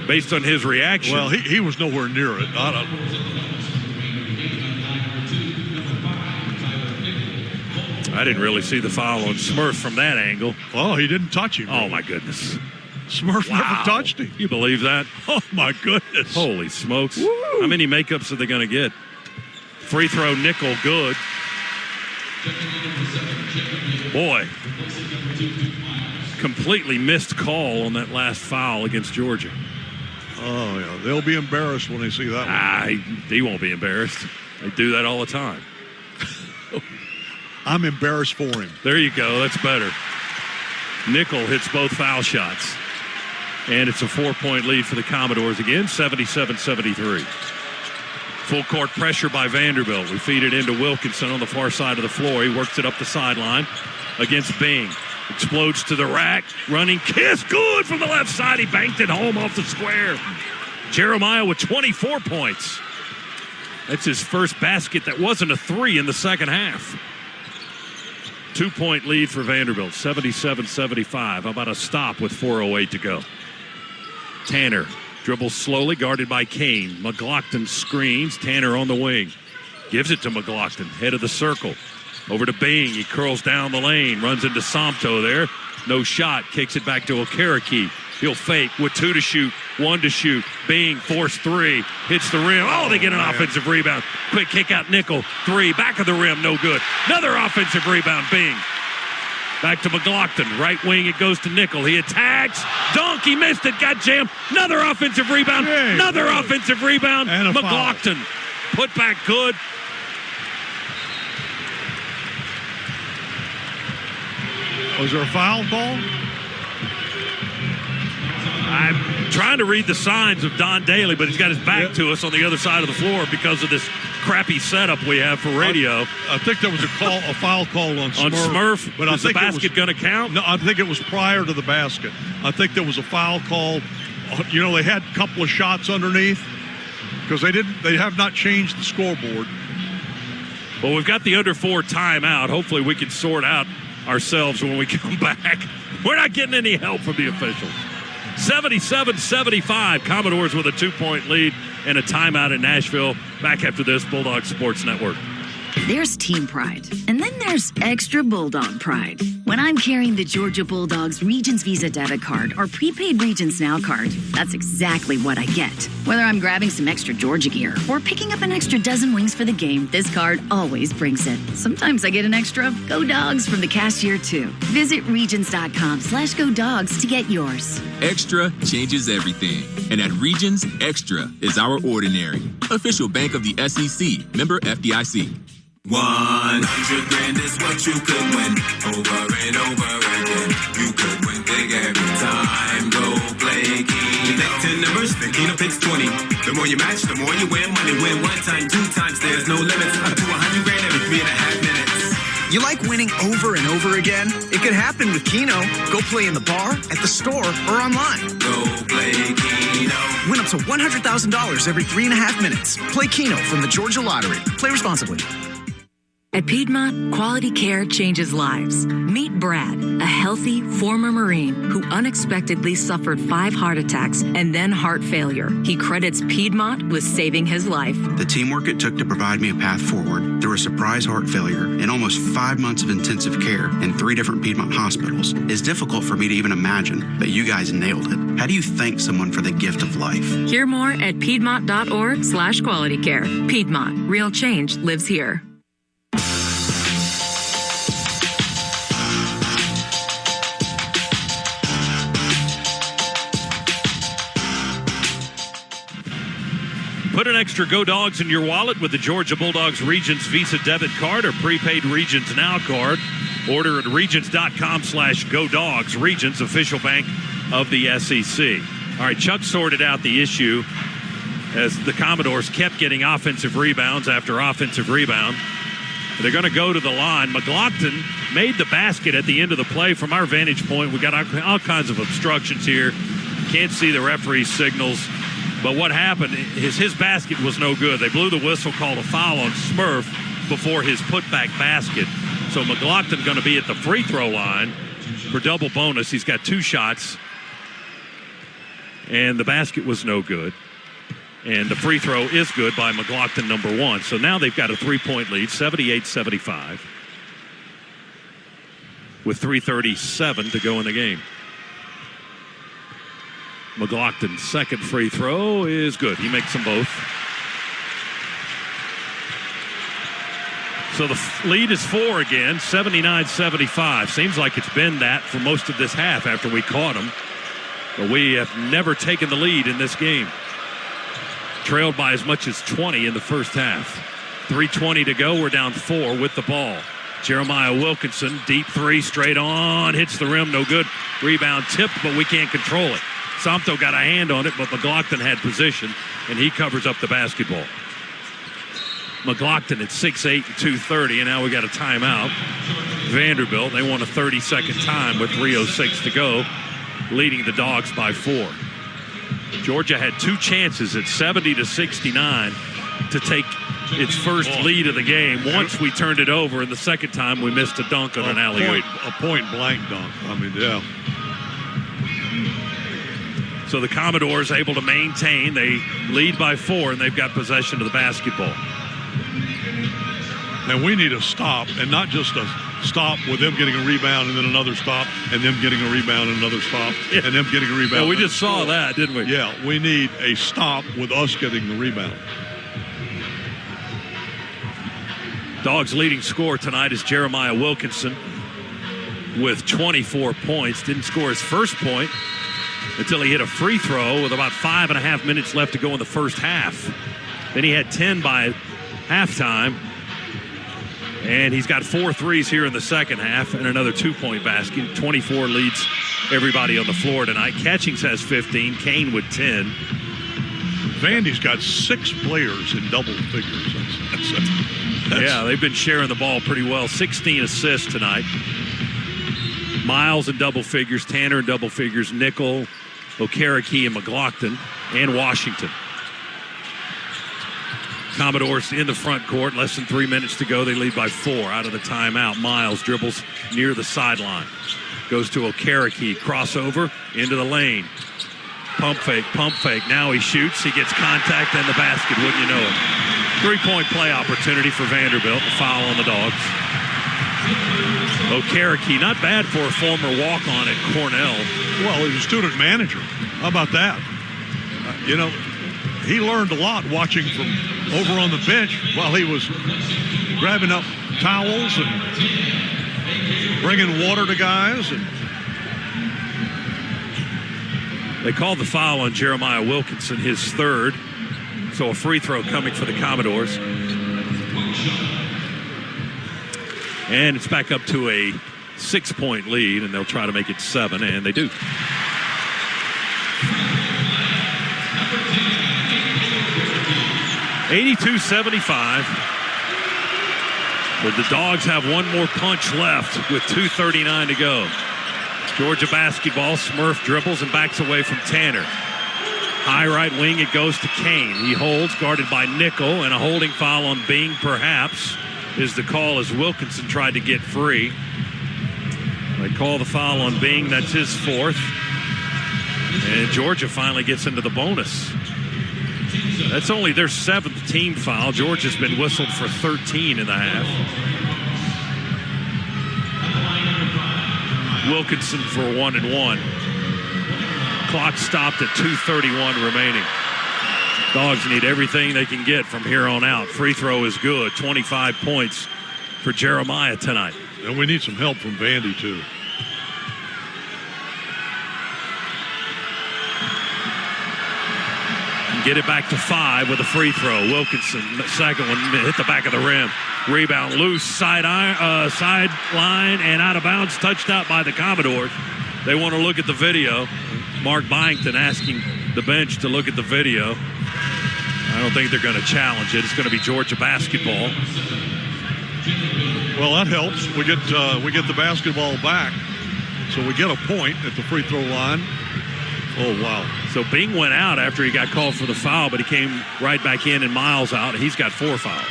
Based on his reaction. Well, he was nowhere near it. I didn't really see the foul on Smurf from that angle. Well, he didn't touch him. Oh, my goodness. Smurf never touched him. You believe that? Oh, my goodness. Holy smokes. Woo. How many makeups are they going to get? Free throw, Nickel, good. Boy. Completely missed call on that last foul against Georgia. Oh, yeah. They'll be embarrassed when they see that one. He won't be embarrassed. They do that all the time. I'm embarrassed for him. There you go. That's better. Nickel hits both foul shots. And it's a 4-point lead for the Commodores again, 77-73. Full court pressure by Vanderbilt. We feed it into Wilkinson on the far side of the floor. He works it up the sideline against Bing. Explodes to the rack. Running kiss. Good from the left side. He banked it home off the square. Jeremiah with 24 points. That's his first basket that wasn't a 3 in the second half. 2-point lead for Vanderbilt, 77-75. How about a stop with 4:08 to go? Tanner dribbles slowly, guarded by Kane. McLaughlin screens. Tanner on the wing. Gives it to McLaughlin, head of the circle. Over to Bing. He curls down the lane, runs into Sompto there. No shot, kicks it back to Okereke. He'll fake with 2 to shoot, 1 to shoot. Bing, force 3, hits the rim. Oh, they get an offensive rebound. Quick kick out, Nickel, 3, back of the rim, no good. Another offensive rebound, Bing. Back to McLaughlin, right wing, it goes to Nickel. He attacks, dunk, he missed it, got jammed. Another offensive rebound, offensive rebound. And McLaughlin, put back good. Was there a foul call? I'm trying to read the signs of Don Daly, but he's got his back to us on the other side of the floor because of this crappy setup we have for radio. I think there was a foul call on Smurf. On Smurf? But Is the basket going to count? No, I think it was prior to the basket. I think there was a foul call. You know, they had a couple of shots underneath because they have not changed the scoreboard. Well, we've got the under 4 timeout. Hopefully we can sort out ourselves when we come back. We're not getting any help from the officials. 77-75, Commodores with a 2-point lead and a timeout in Nashville. Back after this, Bulldog Sports Network. There's team pride, and then there's extra Bulldog pride. When I'm carrying the Georgia Bulldogs Regions Visa debit card or prepaid Regions Now card, that's exactly what I get. Whether I'm grabbing some extra Georgia gear or picking up an extra dozen wings for the game, this card always brings it. Sometimes I get an extra Go Dogs from the cashier, too. Visit Regions.com/Go Dogs to get yours. Extra changes everything. And at Regions, Extra is our ordinary. Official bank of the SEC. Member FDIC. 100 grand is what you could win over and over again. You could win big every time. Go play Keno. 10 numbers, then Keno picks 20. The more you match, the more you win money. Win 1 time, 2 times, there's no limits. Up to 100 grand every 3.5 minutes. You like winning over and over again? It could happen with Keno. Go play in the bar, at the store, or online. Go play Keno. Win up to $100,000 every 3.5 minutes. Play Keno from the Georgia Lottery. Play responsibly. At Piedmont, quality care changes lives. Meet Brad, a healthy former Marine who unexpectedly suffered 5 heart attacks and then heart failure. He credits Piedmont with saving his life. The teamwork it took to provide me a path forward through a surprise heart failure and almost 5 months of intensive care in 3 different Piedmont hospitals is difficult for me to even imagine, but you guys nailed it. How do you thank someone for the gift of life? Hear more at Piedmont.org/quality care. Piedmont, real change lives here. Put an extra Go Dogs in your wallet with the Georgia Bulldogs Regions Visa debit card or prepaid Regions Now card. Order at regions.com/Go Dogs. Regions, official bank of the SEC. All right, Chuck sorted out the issue as the Commodores kept getting offensive rebounds after offensive rebound. They're going to go to the line. McLaughlin made the basket at the end of the play. From our vantage point, we got all kinds of obstructions here. Can't see the referee's signals. But what happened is his basket was no good. They blew the whistle, called a foul on Smurf before his putback basket. So McLaughlin going to be at the free throw line for double bonus. He's got 2 shots. And the basket was no good. And the free throw is good by McLaughlin, number 1. So now they've got a 3-point lead, 78-75, with 3:37 to go in the game. McLaughlin's second free throw is good. He makes them both. So the lead is 4 again, 79-75. Seems like it's been that for most of this half after we caught them. But we have never taken the lead in this game. Trailed by as much as 20 in the first half. 3:20 to go. We're down 4 with the ball. Jeremiah Wilkinson, deep 3, straight on, hits the rim, no good. Rebound tipped, but we can't control it. Somto got a hand on it, but McLaughlin had position, and he covers up the basketball. McLaughlin at 6'8" and 230, and now we got a timeout. Vanderbilt, they want a 30-second time with 3:06 to go, leading the Dogs by 4. Georgia had 2 chances at 70-69 to take its first lead of the game. Once we turned it over, and the second time we missed a dunk on an alley-oop. A point-blank dunk. I mean, yeah. So the Commodores able to maintain. They lead by 4, and they've got possession of the basketball. And we need a stop, and not just a stop with them getting a rebound and then another stop and them getting a rebound and another stop and them getting a rebound. Yeah, we just saw that, didn't we? Yeah, we need a stop with us getting the rebound. Dogs' leading scorer tonight is Jeremiah Wilkinson with 24 points. Didn't score his first point until he hit a free throw with about 5.5 minutes left to go in the first half. Then he had 10 by halftime. And he's got 4 threes here in the second half and another 2-point basket. 24 leads everybody on the floor tonight. Catchings has 15, Kane with 10. Vandy's got 6 players in double figures. Yeah, they've been sharing the ball pretty well. 16 assists tonight. Miles in double figures, Tanner in double figures, Nickel, Okereke, and McLaughlin, and Washington. Commodores in the front court, less than 3 minutes to go. They lead by 4 out of the timeout. Miles dribbles near the sideline. Goes to Okereke, crossover into the lane. Pump fake. Now he shoots. He gets contact and the basket, wouldn't you know it. 3-point play opportunity for Vanderbilt. The foul on the Dogs. Okereke, not bad for a former walk-on at Cornell. Well, he's a student manager. How about that? He learned a lot watching from over on the bench while he was grabbing up towels and bringing water to guys. They called the foul on Jeremiah Wilkinson, his third. So a free throw coming for the Commodores. And it's back up to a 6-point lead, and they'll try to make it 7, and they do. (82-75). But the Dogs have one more punch left with 2:39 to go. Georgia basketball. Smurf dribbles and backs away from Tanner. High right wing, it goes to Kane. He holds, guarded by Nickel, and a holding foul on Bing, perhaps, is the call as Wilkinson tried to get free. They call the foul on Bing. That's his 4th. And Georgia finally gets into the bonus. That's only their 7th team foul. Georgia's been whistled for 13 in the half. Wilkinson for 1-1. Clock stopped at 2:31 remaining. Dogs need everything they can get from here on out. Free throw is good. 25 points for Jeremiah tonight. And we need some help from Vandy, too. get it back to 5 with a free throw. Wilkinson, second one, hit the back of the rim. Rebound loose, sideline, and out of bounds, touched out by the Commodores. They want to look at the video. Mark Byington asking the bench to look at the video. I don't think they're going to challenge it. It's going to be Georgia basketball. Well, that helps. We get the basketball back, so we get a point at the free throw line. Oh, wow. So Bing went out after he got called for the foul, but he came right back in and Miles out. He's got 4 fouls.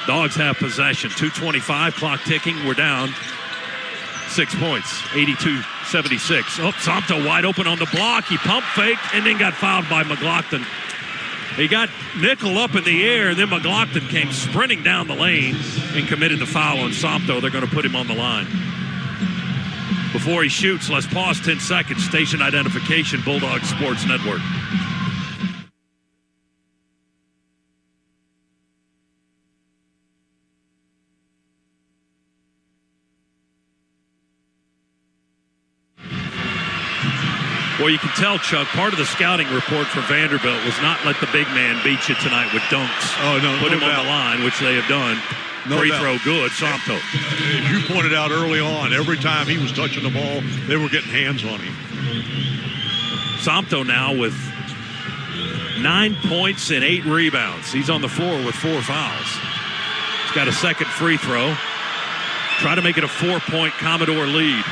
Dogs have possession. 2:25, clock ticking. We're down 6 points, 82-76. Oh, Somto wide open on the block. He pump faked and then got fouled by McLaughlin. He got Nickel up in the air, and then McLaughlin came sprinting down the lane and committed the foul on Somto. They're going to put him on the line. Before he shoots, let's pause 10 seconds. Station identification, Bulldog Sports Network. Well, you can tell, Chuck, part of the scouting report for Vanderbilt was not let the big man beat you tonight with dunks. Oh, no, Put no him doubt. on the line, which they have done. No Free doubt. throw good, Somto. As you pointed out early on, every time he was touching the ball, they were getting hands on him. Somto now with 9 points and 8 rebounds. He's on the floor with 4 fouls. He's got a second free throw. Try to make it a 4-point Commodore lead.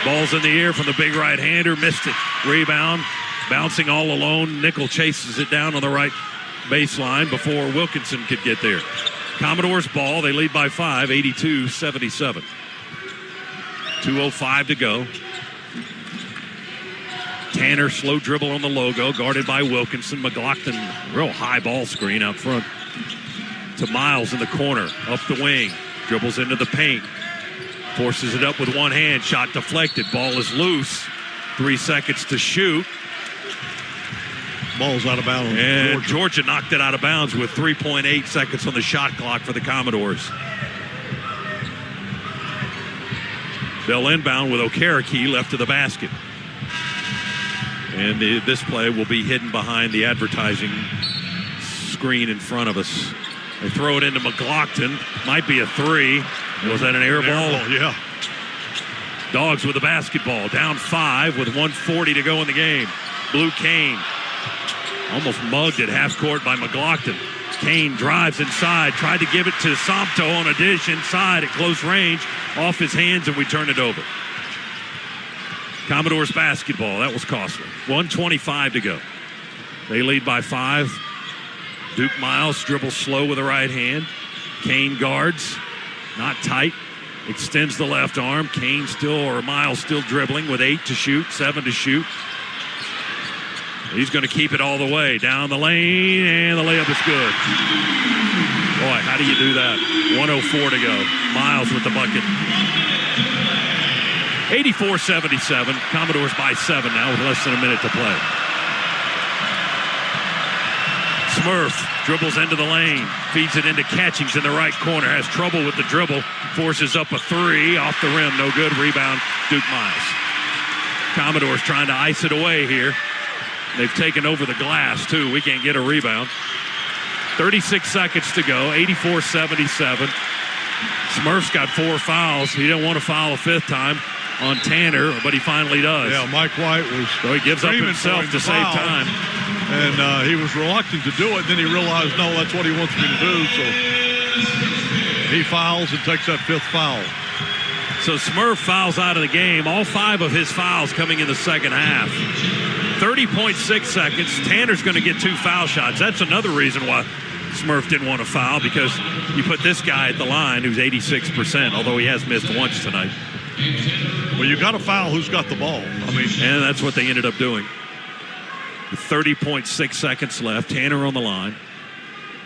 Ball's in the air from the big right-hander. Missed it. Rebound. Bouncing all alone. Nickel chases it down on the right baseline before Wilkinson could get there. Commodores ball. They lead by 5, 82-77. 2:05 to go. Tanner, slow dribble on the logo, guarded by Wilkinson. McLaughlin, real high ball screen out front to Miles in the corner. Up the wing. Dribbles into the paint. Forces it up with one hand. Shot deflected. Ball is loose. 3 seconds to shoot. Ball's out of bounds. And Georgia knocked it out of bounds with 3.8 seconds on the shot clock for the Commodores. They'll inbound with Okereke left of the basket. And this play will be hidden behind the advertising screen in front of us. They throw it into McLaughlin. Might be a 3. Was that an air ball? Yeah. Dogs with the basketball. Down 5 with 1:40 to go in the game. Blue Kane. Almost mugged at half court by McLaughlin. Kane drives inside. Tried to give it to Somto on a dish inside at close range. Off his hands, and we turn it over. Commodores basketball. That was costly. 1:25 to go. They lead by 5. Duke Miles dribbles slow with the right hand. Kane guards. Not tight. Extends the left arm. Miles still dribbling with 8 to shoot, 7 to shoot. He's going to keep it all the way. Down the lane, and the layup is good. Boy, how do you do that? 1:04 to go. Miles with the bucket. 84-77. Commodores by 7 now with less than a minute to play. Smurf dribbles into the lane. Feeds it into Catchings in the right corner. Has trouble with the dribble. Forces up a 3. Off the rim. No good. Rebound. Duke Miles. Commodores trying to ice it away here. They've taken over the glass, too. We can't get a rebound. 36 seconds to go. 84-77. Smurf's got 4 fouls. He didn't want to foul a 5th time on Tanner, but he finally does. Yeah, Mike White was. So he gives up himself to save time. And he was reluctant to do it. Then he realized, no, that's what he wants me to do. So he fouls and takes that 5th foul. So Smurf fouls out of the game. All 5 of his fouls coming in the second half. 30.6 seconds. Tanner's going to get 2 foul shots. That's another reason why Smurf didn't want to foul, because you put this guy at the line who's 86%, although he has missed once tonight. Well, you got to foul who's got the ball. And that's what they ended up doing. 30.6 seconds left. Tanner on the line.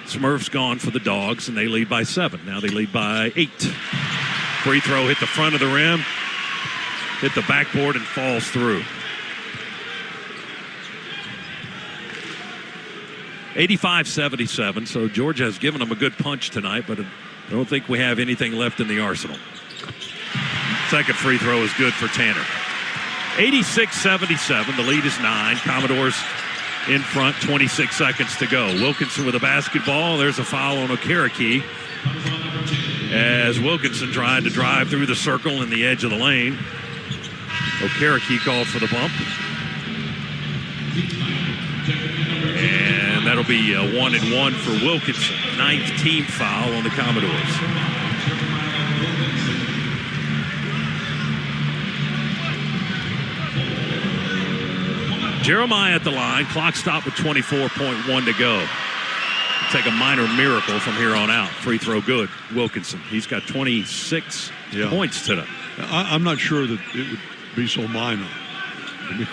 Smurf's gone for the Dogs, and they lead by 7. Now they lead by 8. Free throw hit the front of the rim, hit the backboard, and falls through. 85-77, so Georgia has given them a good punch tonight, but I don't think we have anything left in the arsenal. Second free throw is good for Tanner. 86-77. The lead is 9. Commodores in front, 26 seconds to go. Wilkinson with a basketball. There's a foul on Okereke as Wilkinson tried to drive through the circle in the edge of the lane. Okereke called for the bump. And that'll be a 1-and-1 for Wilkinson. 9th team foul on the Commodores. Jeremiah at the line. Clock stopped with 24.1 to go. Take a minor miracle from here on out. Free throw good. Wilkinson. He's got 26 points today. I'm not sure that it would be so minor.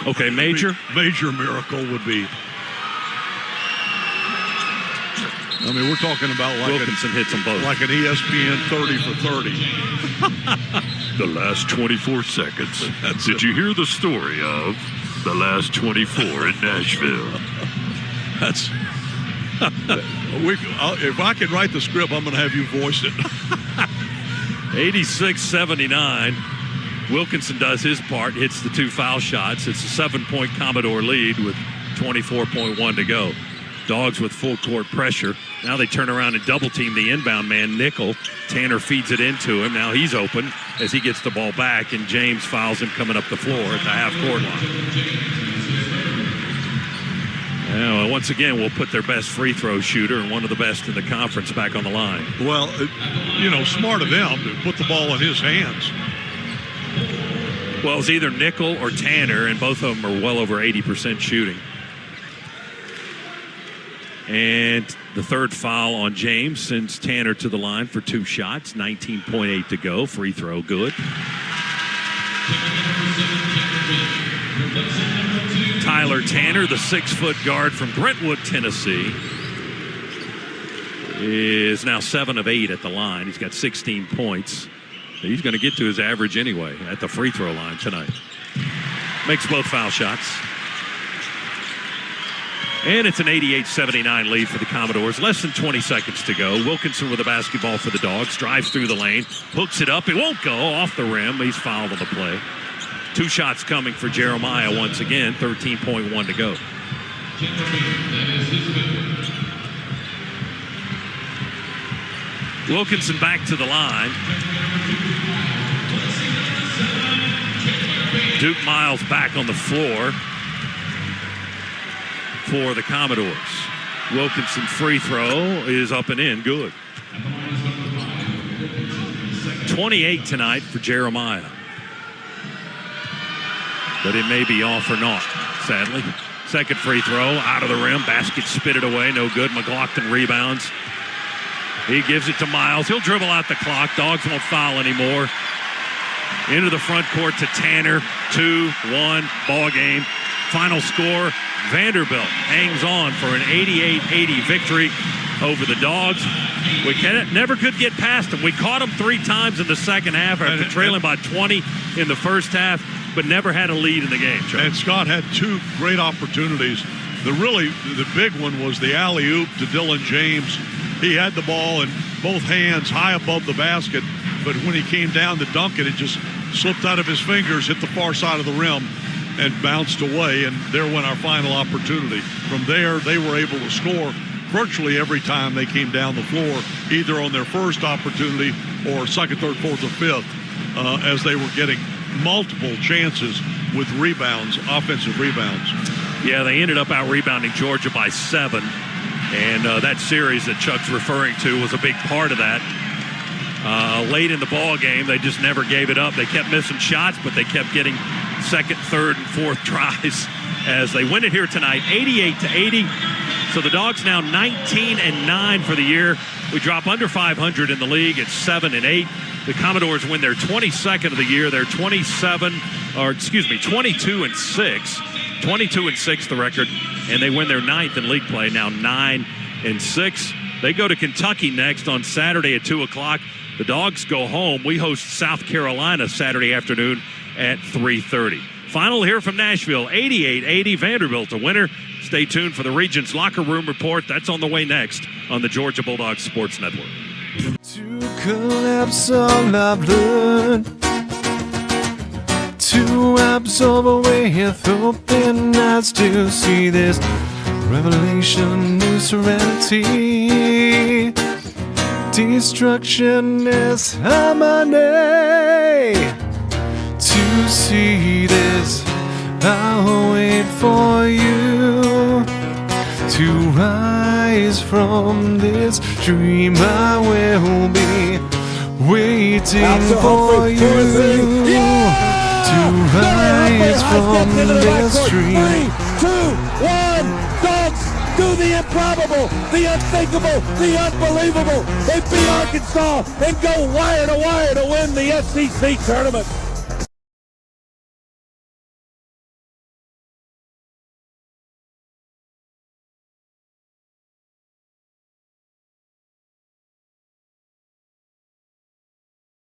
Okay, major? Major miracle would be. I mean, we're talking about like Wilkinson hits them both. Like an ESPN 30 for 30. The last 24 seconds. Did you hear the story of the last 24 in Nashville? That's. If I can write the script, I'm going to have you voice it. 86-79. Wilkinson does his part, hits the 2 foul shots. It's a 7-point Commodore lead with 24.1 to go. Dogs with full court pressure. Now they turn around and double team the inbound man, Nickel. Tanner feeds it into him. Now he's open as he gets the ball back, and James fouls him coming up the floor at the half-court line. Now, once again, we'll put their best free throw shooter and one of the best in the conference back on the line. Well, smart of them to put the ball in his hands. Well, it's either Nickel or Tanner, and both of them are well over 80% shooting. And the third foul on James sends Tanner to the line for 2 shots. 19.8 to go. Free throw good. Tyler Tanner, the 6-foot guard from Brentwood, Tennessee, is now 7 of 8 at the line. He's got 16 points. He's going to get to his average anyway at the free throw line tonight. Makes both foul shots. And it's an 88-79 lead for the Commodores. Less than 20 seconds to go. Wilkinson with a basketball for the Dogs. Drives through the lane. Hooks it up. It won't go. Off the rim. He's fouled on the play. 2 shots coming for Jeremiah once again. 13.1 to go. Wilkinson back to the line. Duke Miles back on the floor for the Commodores. Wilkinson free throw is up and in. Good. 28 tonight for Jeremiah. But it may be off or not, sadly. Second free throw out of the rim. Basket spitted away. No good. McLaughlin rebounds. He gives it to Miles. He'll dribble out the clock. Dogs won't foul anymore. Into the front court to Tanner. 2-1 ball game. Final score, Vanderbilt hangs on for an 88-80 victory over the Dogs. We never could get past them. We caught them 3 times in the second half after trailing by 20 in the first half, but never had a lead in the game, Chuck. And Scott had 2 great opportunities. The big one was the alley-oop to Dylan James. He had the ball in both hands high above the basket, but when he came down to dunk it, it just slipped out of his fingers, hit the far side of the rim, and bounced away, and there went our final opportunity. From there, they were able to score virtually every time they came down the floor, either on their first opportunity or second, third, fourth, or fifth, as they were getting multiple chances with rebounds, offensive rebounds. Yeah, they ended up out-rebounding Georgia by 7, and that series that Chuck's referring to was a big part of that. Late in the ball game, they just never gave it up. They kept missing shots, but they kept getting second, third, and fourth tries as they win it here tonight, 88-80. So the Dogs now 19-9 for the year. We drop under 500 in the league at 7-8. The Commodores win their 22nd of the year. They're 22-6. 22-6 the record, and they win their 9th in league play, now 9-6. They go to Kentucky next on Saturday at 2 o'clock. The Dogs go home. We host South Carolina Saturday afternoon at 3:30. Final here from Nashville, 88-80. Vanderbilt a winner. Stay tuned for the Regents Locker Room Report. That's on the way next on the Georgia Bulldogs Sports Network. To collapse all I've learned, to absorb with open eyes to see this revelation, new serenity. Destruction is harmony. To see this, I'll wait for you to rise from this dream. I will be waiting for you to rise from this dream. 3, 2, 1, Dogs do the improbable, the unthinkable, the unbelievable. They beat Arkansas and go wire to win the SEC tournament.